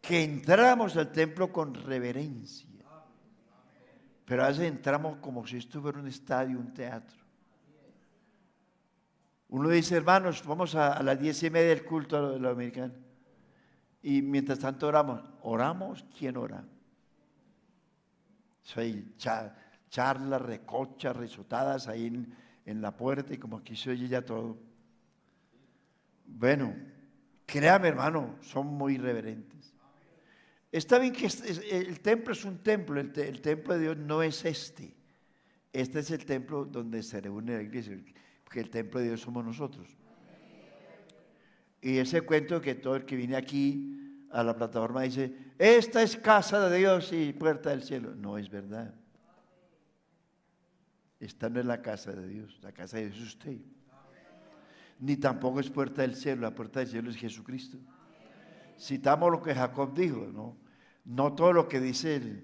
[SPEAKER 1] Que entráramos al templo con reverencia. Pero a veces entramos como si esto fuera un estadio, un teatro. Uno dice, hermanos, vamos a las 10:30 del culto de los americanos. Y mientras tanto oramos, ¿quién ora? Soy charlas, recochas, risotadas ahí en la puerta y como aquí se oye ya todo. Bueno, créame hermano, son muy reverentes. Está bien que el templo es un templo, el templo de Dios no es este. Este es el templo donde se reúne la iglesia, porque el templo de Dios somos nosotros. Y ese cuento que todo el que viene aquí a la plataforma dice, esta es casa de Dios y puerta del cielo. No es verdad. Esta no es la casa de Dios, la casa de Dios es usted. Ni tampoco es puerta del cielo, la puerta del cielo es Jesucristo. Citamos lo que Jacob dijo, ¿no? No todo lo que dice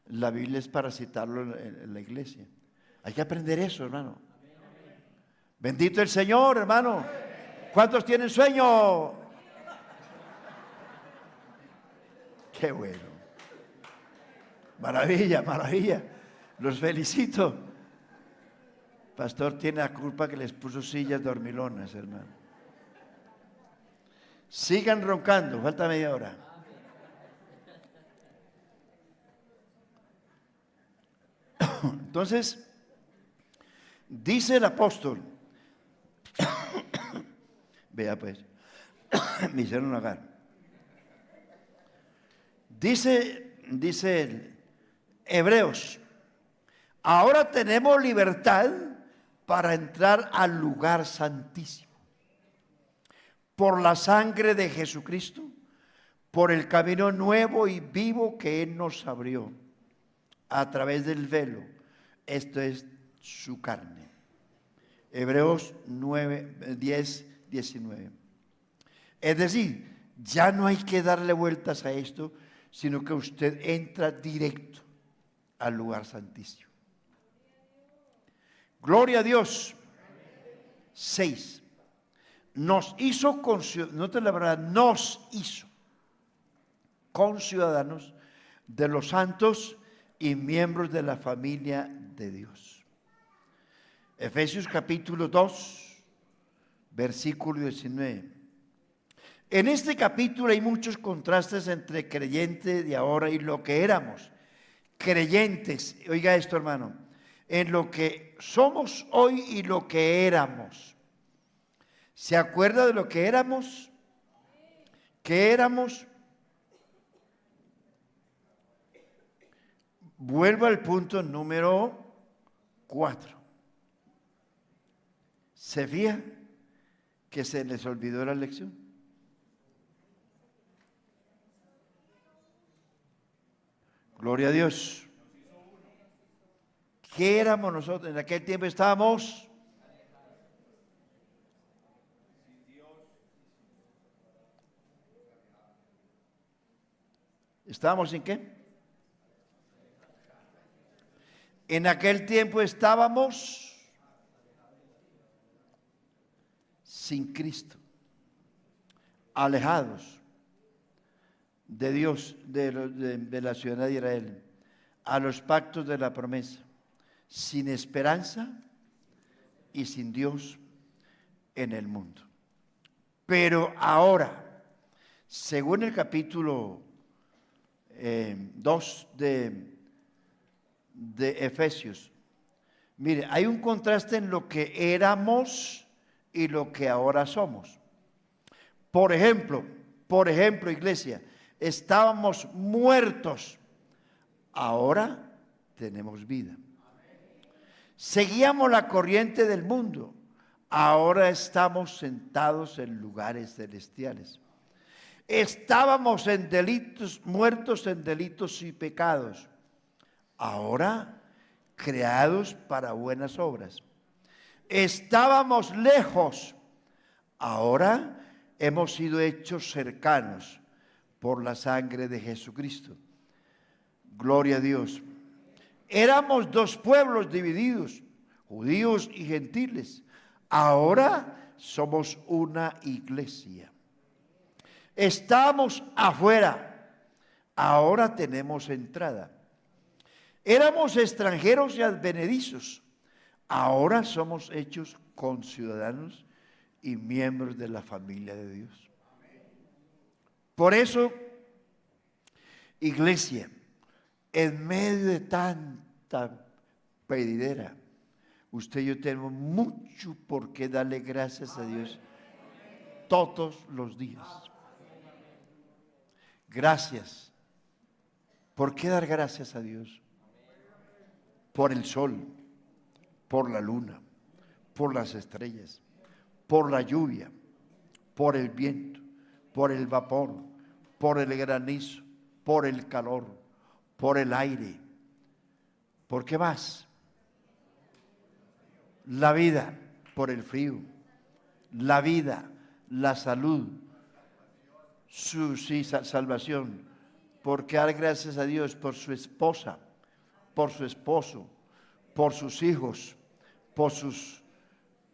[SPEAKER 1] la Biblia es para citarlo en la iglesia. Hay que aprender eso, hermano. Bendito el Señor, hermano. ¿Cuántos tienen sueño? Qué bueno. Maravilla, maravilla. Los felicito. Pastor tiene la culpa que les puso sillas dormilonas, hermano. Sigan roncando, falta media hora. Entonces, dice el apóstol, vea pues, me hicieron hogar. Dice el Hebreos, ahora tenemos libertad para entrar al lugar santísimo por la sangre de Jesucristo, por el camino nuevo y vivo que Él nos abrió a través del velo, esto es su carne. Hebreos 9, 10, 19. Es decir, ya no hay que darle vueltas a esto, sino que usted entra directo al lugar santísimo. Gloria a Dios. 6. Nos hizo, note la verdad, nos hizo conciudadanos de los santos y miembros de la familia de Dios. Efesios capítulo 2, versículo 19. En este capítulo hay muchos contrastes entre creyentes de ahora y lo que éramos. Creyentes, oiga esto, hermano, en lo que somos hoy y lo que éramos. ¿Se acuerda de lo que éramos? ¿Qué éramos? Vuelvo al punto número 4. ¿Se fija que se les olvidó la lección? Gloria a Dios. ¿Qué éramos nosotros? En aquel tiempo estábamos. ¿Estábamos en qué? En aquel tiempo estábamos sin Cristo, alejados de Dios, de la ciudad de Israel, a los pactos de la promesa, sin esperanza y sin Dios en el mundo. Pero ahora, según el capítulo 2 de Efesios, mire, hay un contraste en lo que éramos y lo que ahora somos. Por ejemplo, iglesia, estábamos muertos, ahora tenemos vida. Seguíamos la corriente del mundo, ahora estamos sentados en lugares celestiales. Estábamos en delitos, muertos en delitos y pecados, ahora creados para buenas obras. Estábamos lejos, ahora hemos sido hechos cercanos por la sangre de Jesucristo. Gloria a Dios. Éramos dos pueblos divididos, judíos y gentiles. Ahora somos una iglesia. Estamos afuera, ahora tenemos entrada. Éramos extranjeros y advenedizos, ahora somos hechos conciudadanos y miembros de la familia de Dios. Por eso, iglesia, en medio de tanta pedidera, usted y yo tenemos mucho por qué darle gracias a Dios todos los días. Gracias. ¿Por qué dar gracias a Dios? Por el sol, por la luna, por las estrellas, por la lluvia, por el viento, por el vapor, por el granizo, por el calor, por el aire. ¿Por qué más? La vida, por el frío, la vida, la salud, su salvación, porque dar gracias a Dios por su esposa, por su esposo, por sus hijos, por sus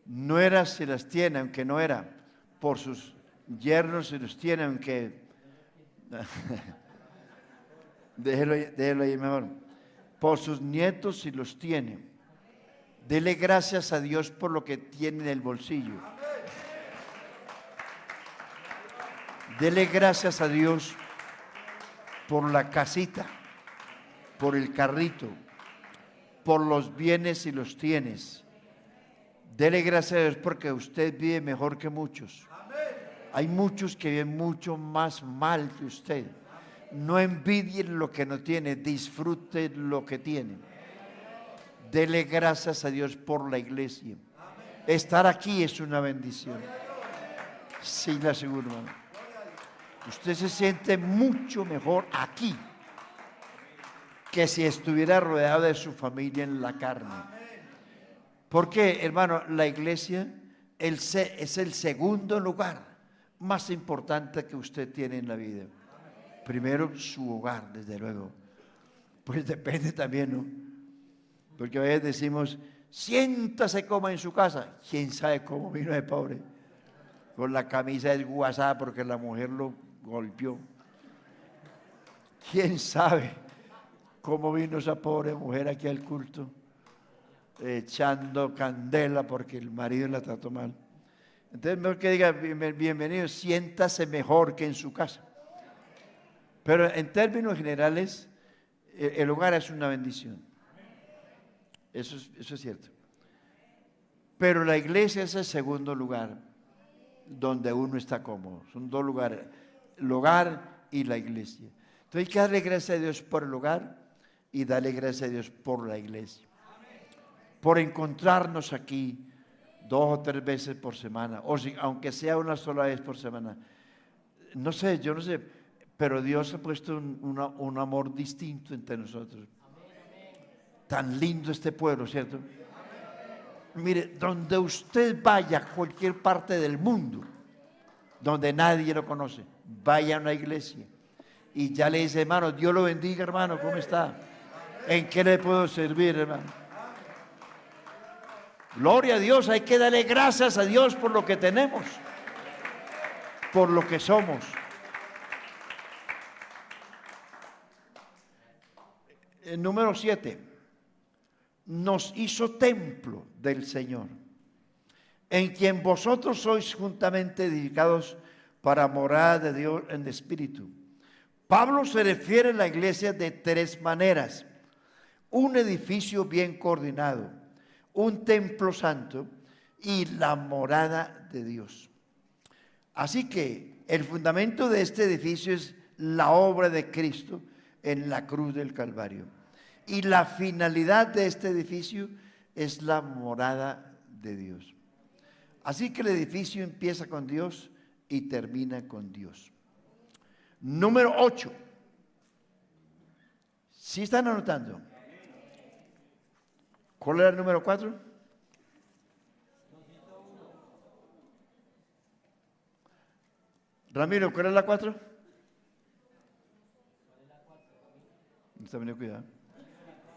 [SPEAKER 1] nueras si las tiene, aunque no era, por sus yernos si los tiene, aunque déjelo ahí mejor, por sus nietos si los tiene. Dele gracias a Dios por lo que tiene en el bolsillo. Dele gracias a Dios por la casita, por el carrito, por los bienes si los tienes. Dele gracias a Dios porque usted vive mejor que muchos. Hay muchos que viven mucho más mal que usted. No envidien lo que no tiene, disfrute lo que tiene. Dele gracias a Dios por la iglesia. Estar aquí es una bendición. Sí, le aseguro, hermano. Usted se siente mucho mejor aquí que si estuviera rodeado de su familia en la carne. Porque, hermano, la iglesia es el segundo lugar más importante que usted tiene en la vida. Primero, su hogar, desde luego. Pues depende también, ¿no? Porque a veces decimos, siéntase como en su casa. ¿Quién sabe cómo vino de pobre? Con la camisa desguazada porque la mujer lo golpeó. ¿Quién sabe cómo vino esa pobre mujer aquí al culto? Echando candela porque el marido la trató mal. Entonces mejor que diga, bienvenido, siéntase mejor que en su casa. Pero en términos generales, el hogar es una bendición. Eso es cierto. Pero la iglesia es el segundo lugar donde uno está cómodo. Son dos lugares, el hogar y la iglesia. Entonces hay que darle gracias a Dios por el hogar y darle gracias a Dios por la iglesia. Por encontrarnos aquí 2 o 3 veces por semana, o si, aunque sea una sola vez por semana. No sé, yo no sé, pero Dios ha puesto un amor distinto entre nosotros. Tan lindo este pueblo, ¿cierto? Mire, donde usted vaya, cualquier parte del mundo, donde nadie lo conoce, vaya a una iglesia y ya le dice, hermano, Dios lo bendiga, hermano, ¿cómo está? ¿En qué le puedo servir, hermano? Gloria a Dios, hay que darle gracias a Dios por lo que tenemos, por lo que somos. El número 7. Nos hizo templo del Señor, en quien vosotros sois juntamente edificados para morada de Dios en espíritu. Pablo se refiere a la iglesia de 3 maneras: un edificio bien coordinado, un templo santo y la morada de Dios. Así que el fundamento de este edificio es la obra de Cristo en la cruz del Calvario. Y la finalidad de este edificio es la morada de Dios. Así que el edificio empieza con Dios y termina con Dios. Número 8. ¿Sí están anotando? ¿Cuál era el número 4? Ramiro, ¿cuál es la 4? No está bien, cuidado.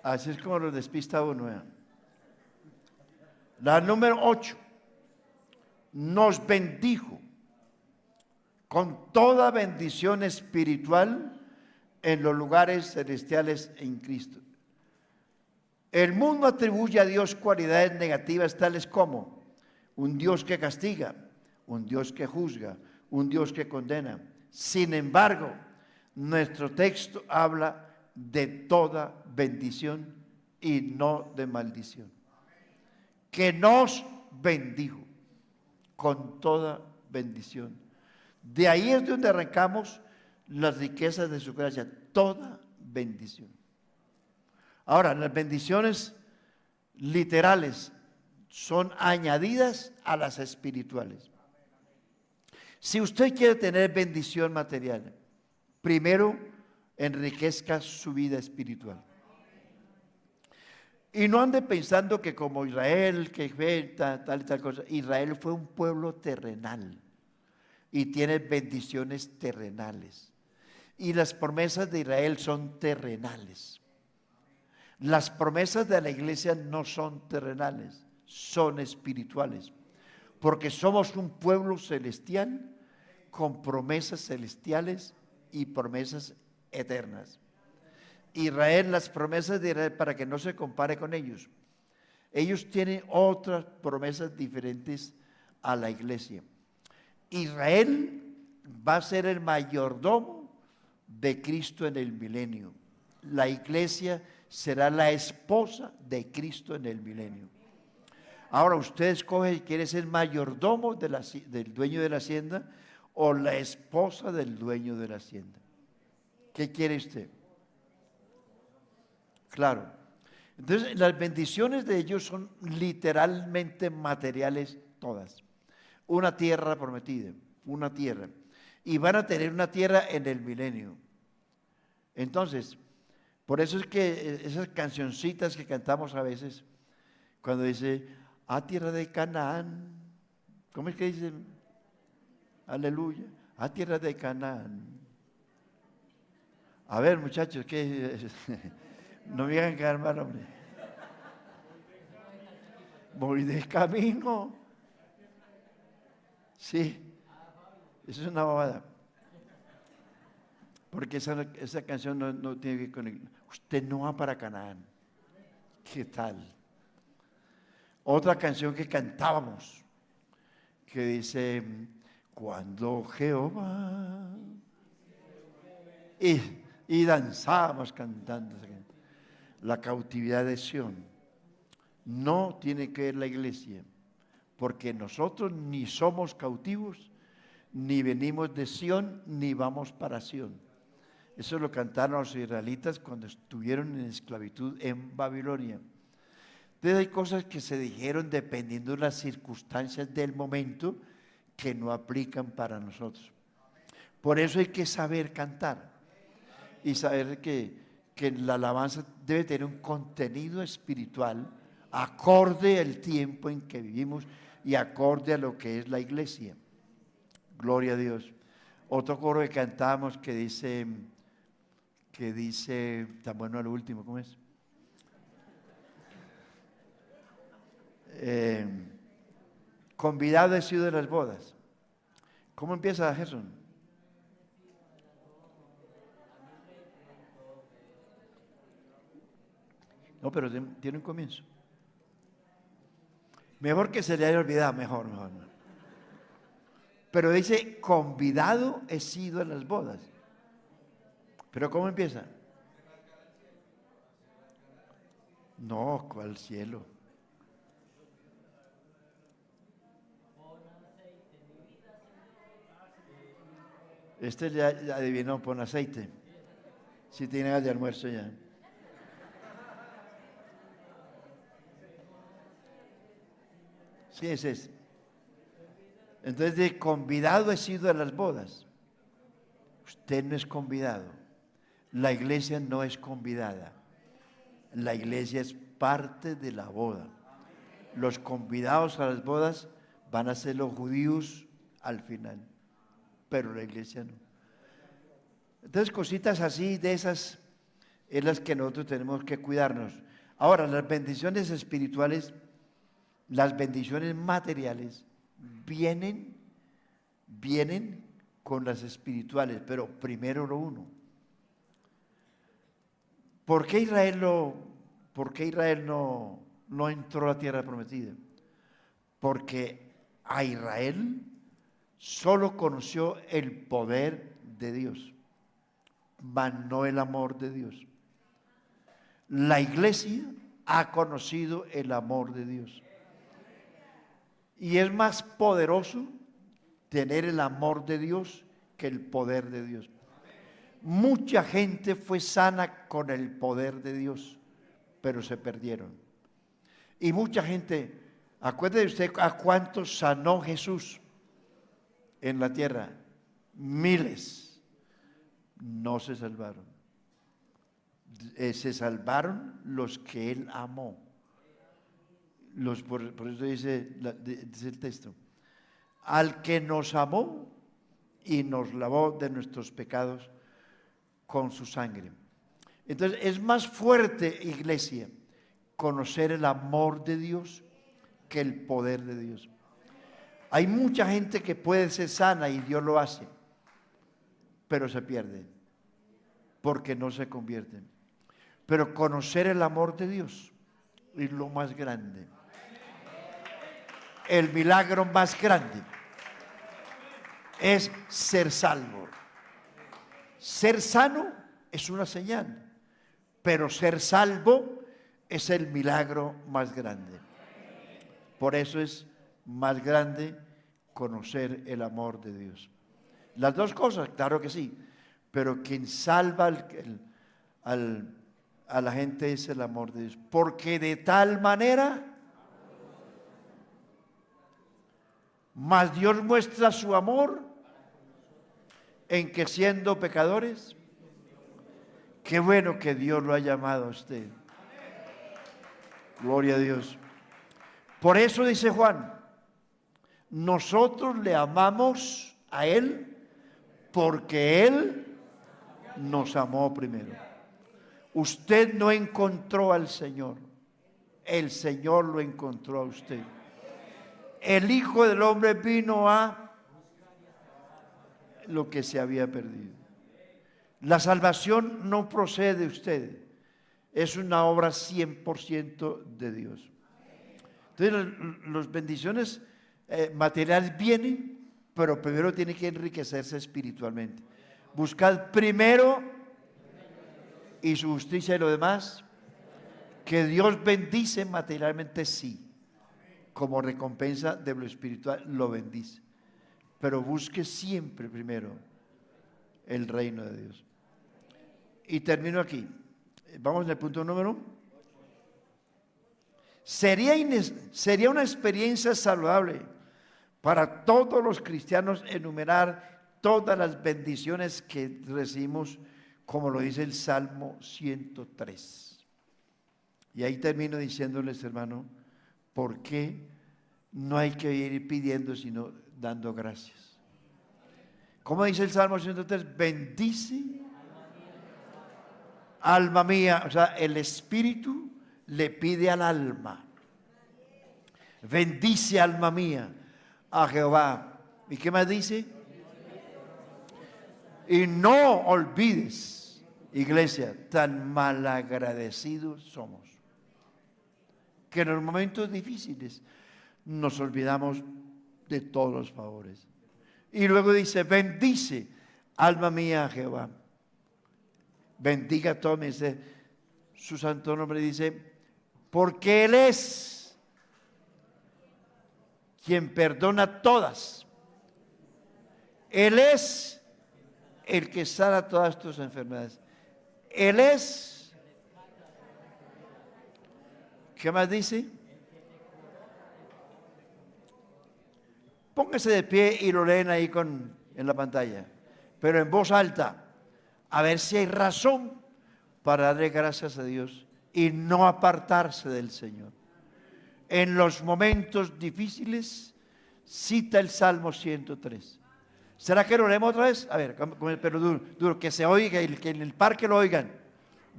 [SPEAKER 1] Así es como lo despista uno. La número 8. Nos bendijo con toda bendición espiritual en los lugares celestiales en Cristo. El mundo atribuye a Dios cualidades negativas tales como un Dios que castiga, un Dios que juzga, un Dios que condena. Sin embargo, nuestro texto habla de toda bendición y no de maldición. Que nos bendijo con toda bendición. De ahí es donde arrancamos las riquezas de su gracia, toda bendición. Ahora, las bendiciones literales son añadidas a las espirituales. Si usted quiere tener bendición material, primero enriquezca su vida espiritual. Y no ande pensando que como Israel, que fue tal y tal cosa. Israel fue un pueblo terrenal y tiene bendiciones terrenales. Y las promesas de Israel son terrenales. Las promesas de la iglesia no son terrenales, son espirituales. Porque somos un pueblo celestial con promesas celestiales y promesas eternas. Israel, las promesas de Israel, para que no se compare con ellos. Ellos tienen otras promesas diferentes a la iglesia. Israel va a ser el mayordomo de Cristo en el milenio. La iglesia será la esposa de Cristo en el milenio. Ahora usted escoge si quiere ser mayordomo del dueño de la hacienda o la esposa del dueño de la hacienda. ¿Qué quiere usted? Claro. Entonces, las bendiciones de ellos son literalmente materiales todas. Una tierra prometida, una tierra. Y van a tener una tierra en el milenio. Entonces, por eso es que esas cancioncitas que cantamos a veces, cuando dice, a tierra de Canaán, ¿cómo es que dice? Aleluya, a tierra de Canaán. A ver, muchachos, ¿qué? No me hagan quedar mal, hombre. Voy de camino. Sí, eso es una bobada. Porque esa canción no tiene que ver con... Usted no va para Canaán. ¿Qué tal? Otra canción que cantábamos, que dice, cuando Jehová... Y danzábamos cantando. La cautividad de Sión no tiene que ver la iglesia, porque nosotros ni somos cautivos, ni venimos de Sión, ni vamos para Sión. Eso lo cantaron los israelitas cuando estuvieron en esclavitud en Babilonia. Entonces hay cosas que se dijeron dependiendo de las circunstancias del momento que no aplican para nosotros. Por eso hay que saber cantar y saber que la alabanza debe tener un contenido espiritual acorde al tiempo en que vivimos y acorde a lo que es la iglesia. Gloria a Dios. Otro coro que cantamos que dice, tan bueno al último, ¿cómo es? Convidado he sido de las bodas. ¿Cómo empieza Jesús? No, pero tiene un comienzo. Mejor que se le haya olvidado, mejor. Pero dice, convidado he sido a las bodas. ¿Pero cómo empieza? No, ¿cuál cielo? Este ya adivinó, pon aceite. Si tiene de almuerzo ya. Sí, ese es. Entonces, de convidado he sido a las bodas. Usted no es convidado. La iglesia no es convidada. La iglesia es parte de la boda. Los convidados a las bodas van a ser los judíos al final, pero la iglesia no. Entonces, cositas así de esas es las que nosotros tenemos que cuidarnos. Ahora, las bendiciones espirituales, las bendiciones materiales vienen con las espirituales, pero primero lo uno. ¿Por qué Israel no entró a la tierra prometida? Porque a Israel solo conoció el poder de Dios, mas no el amor de Dios. La iglesia ha conocido el amor de Dios. Y es más poderoso tener el amor de Dios que el poder de Dios. Mucha gente fue sana con el poder de Dios, pero se perdieron. Y mucha gente, acuérdese usted a cuántos sanó Jesús en la tierra. Miles no se salvaron. Se salvaron los que Él amó. Por eso dice el texto. Al que nos amó y nos lavó de nuestros pecados con su sangre. Entonces es más fuerte, iglesia, conocer el amor de Dios que el poder de Dios. Hay mucha gente que puede ser sana y Dios lo hace, pero se pierde porque no se convierten. Pero conocer el amor de Dios es lo más grande. El milagro más grande es ser salvo. Ser sano es una señal, pero ser salvo es el milagro más grande. Por eso es más grande conocer el amor de Dios. Las dos cosas, claro que sí, pero quien salva a la gente es el amor de Dios. Porque de tal manera, mas Dios muestra su amor en que siendo pecadores, qué bueno que Dios lo ha llamado a usted. Gloria a Dios. Por eso dice Juan, nosotros le amamos a Él porque Él nos amó primero. Usted no encontró al Señor, el Señor lo encontró a usted. El Hijo del Hombre vino a lo que se había perdido. La salvación no procede de usted, es una obra 100% de Dios. Entonces las bendiciones materiales vienen, pero primero tiene que enriquecerse espiritualmente. Buscad primero y su justicia y lo demás, que Dios bendice materialmente, sí, como recompensa de lo espiritual lo bendice, pero busque siempre primero el reino de Dios. Y termino aquí. Vamos al punto número 1. Sería una experiencia saludable para todos los cristianos enumerar todas las bendiciones que recibimos, como lo dice el Salmo 103. Y ahí termino diciéndoles, hermano, ¿por qué no hay que ir pidiendo, sino dando gracias? ¿Cómo dice el Salmo 103? Bendice, alma mía. O sea, el Espíritu le pide al alma. Bendice, alma mía, a Jehová. ¿Y qué más dice? Y no olvides, iglesia, tan malagradecidos somos, que en los momentos difíciles nos olvidamos de todos los favores. Y luego dice, bendice, alma mía, a Jehová. Bendiga todo, dice su santo nombre, dice, porque Él es quien perdona todas. Él es el que sana todas tus enfermedades. Él es, ¿qué más dice? Póngase de pie y lo leen ahí en la pantalla, pero en voz alta, a ver si hay razón para darle gracias a Dios y no apartarse del Señor. En los momentos difíciles, cita el Salmo 103. ¿Será que lo leemos otra vez? A ver, pero duro, que se oiga, que en el parque lo oigan.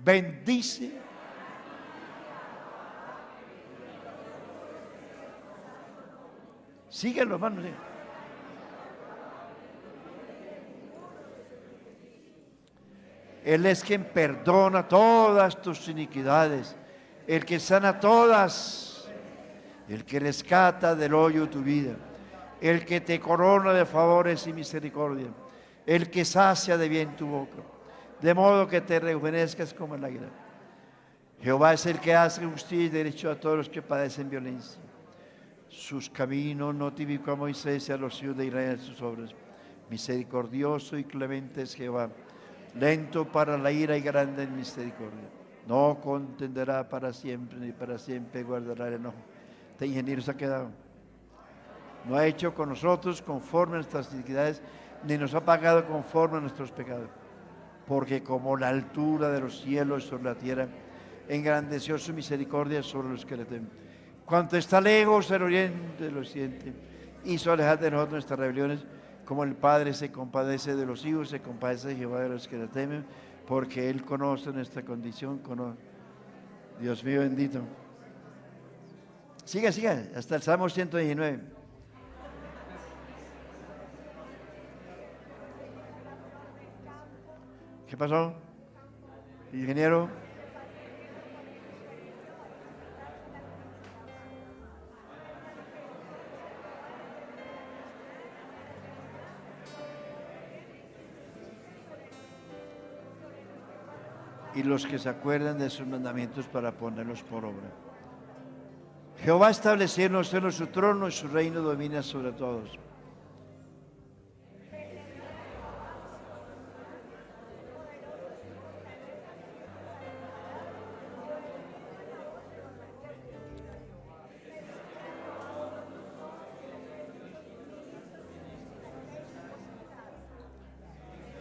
[SPEAKER 1] Bendice. Síguelo, hermano. Él es quien perdona todas tus iniquidades, el que sana todas, el que rescata del hoyo tu vida, el que te corona de favores y misericordia, el que sacia de bien tu boca, de modo que te rejuvenezcas como el águila. Jehová es el que hace justicia y derecho a todos los que padecen violencia. Sus caminos notificó a Moisés y a los hijos de Israel sus obras. Misericordioso y clemente es Jehová, lento para la ira y grande en misericordia. No contenderá para siempre, ni para siempre guardará el enojo. Este ingeniero se ha quedado. No ha hecho con nosotros conforme a nuestras iniquidades, ni nos ha pagado conforme a nuestros pecados. Porque como la altura de los cielos sobre la tierra, engrandeció su misericordia sobre los que le temen. Cuanto está lejos del oriente del occidente, hizo alejar de nosotros nuestras rebeliones. Como el Padre se compadece de los hijos, se compadece de Jehová de los que le temen, porque Él conoce nuestra condición. Dios mío bendito. Siga, hasta el Salmo 119. ¿Qué pasó, ingeniero? Y los que se acuerdan de sus mandamientos para ponerlos por obra. Jehová estableció en los cielos su trono y su reino domina sobre todos.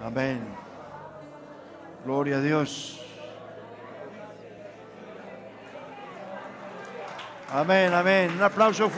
[SPEAKER 1] Amén. Gloria a Dios. Amén, amén. Un aplauso.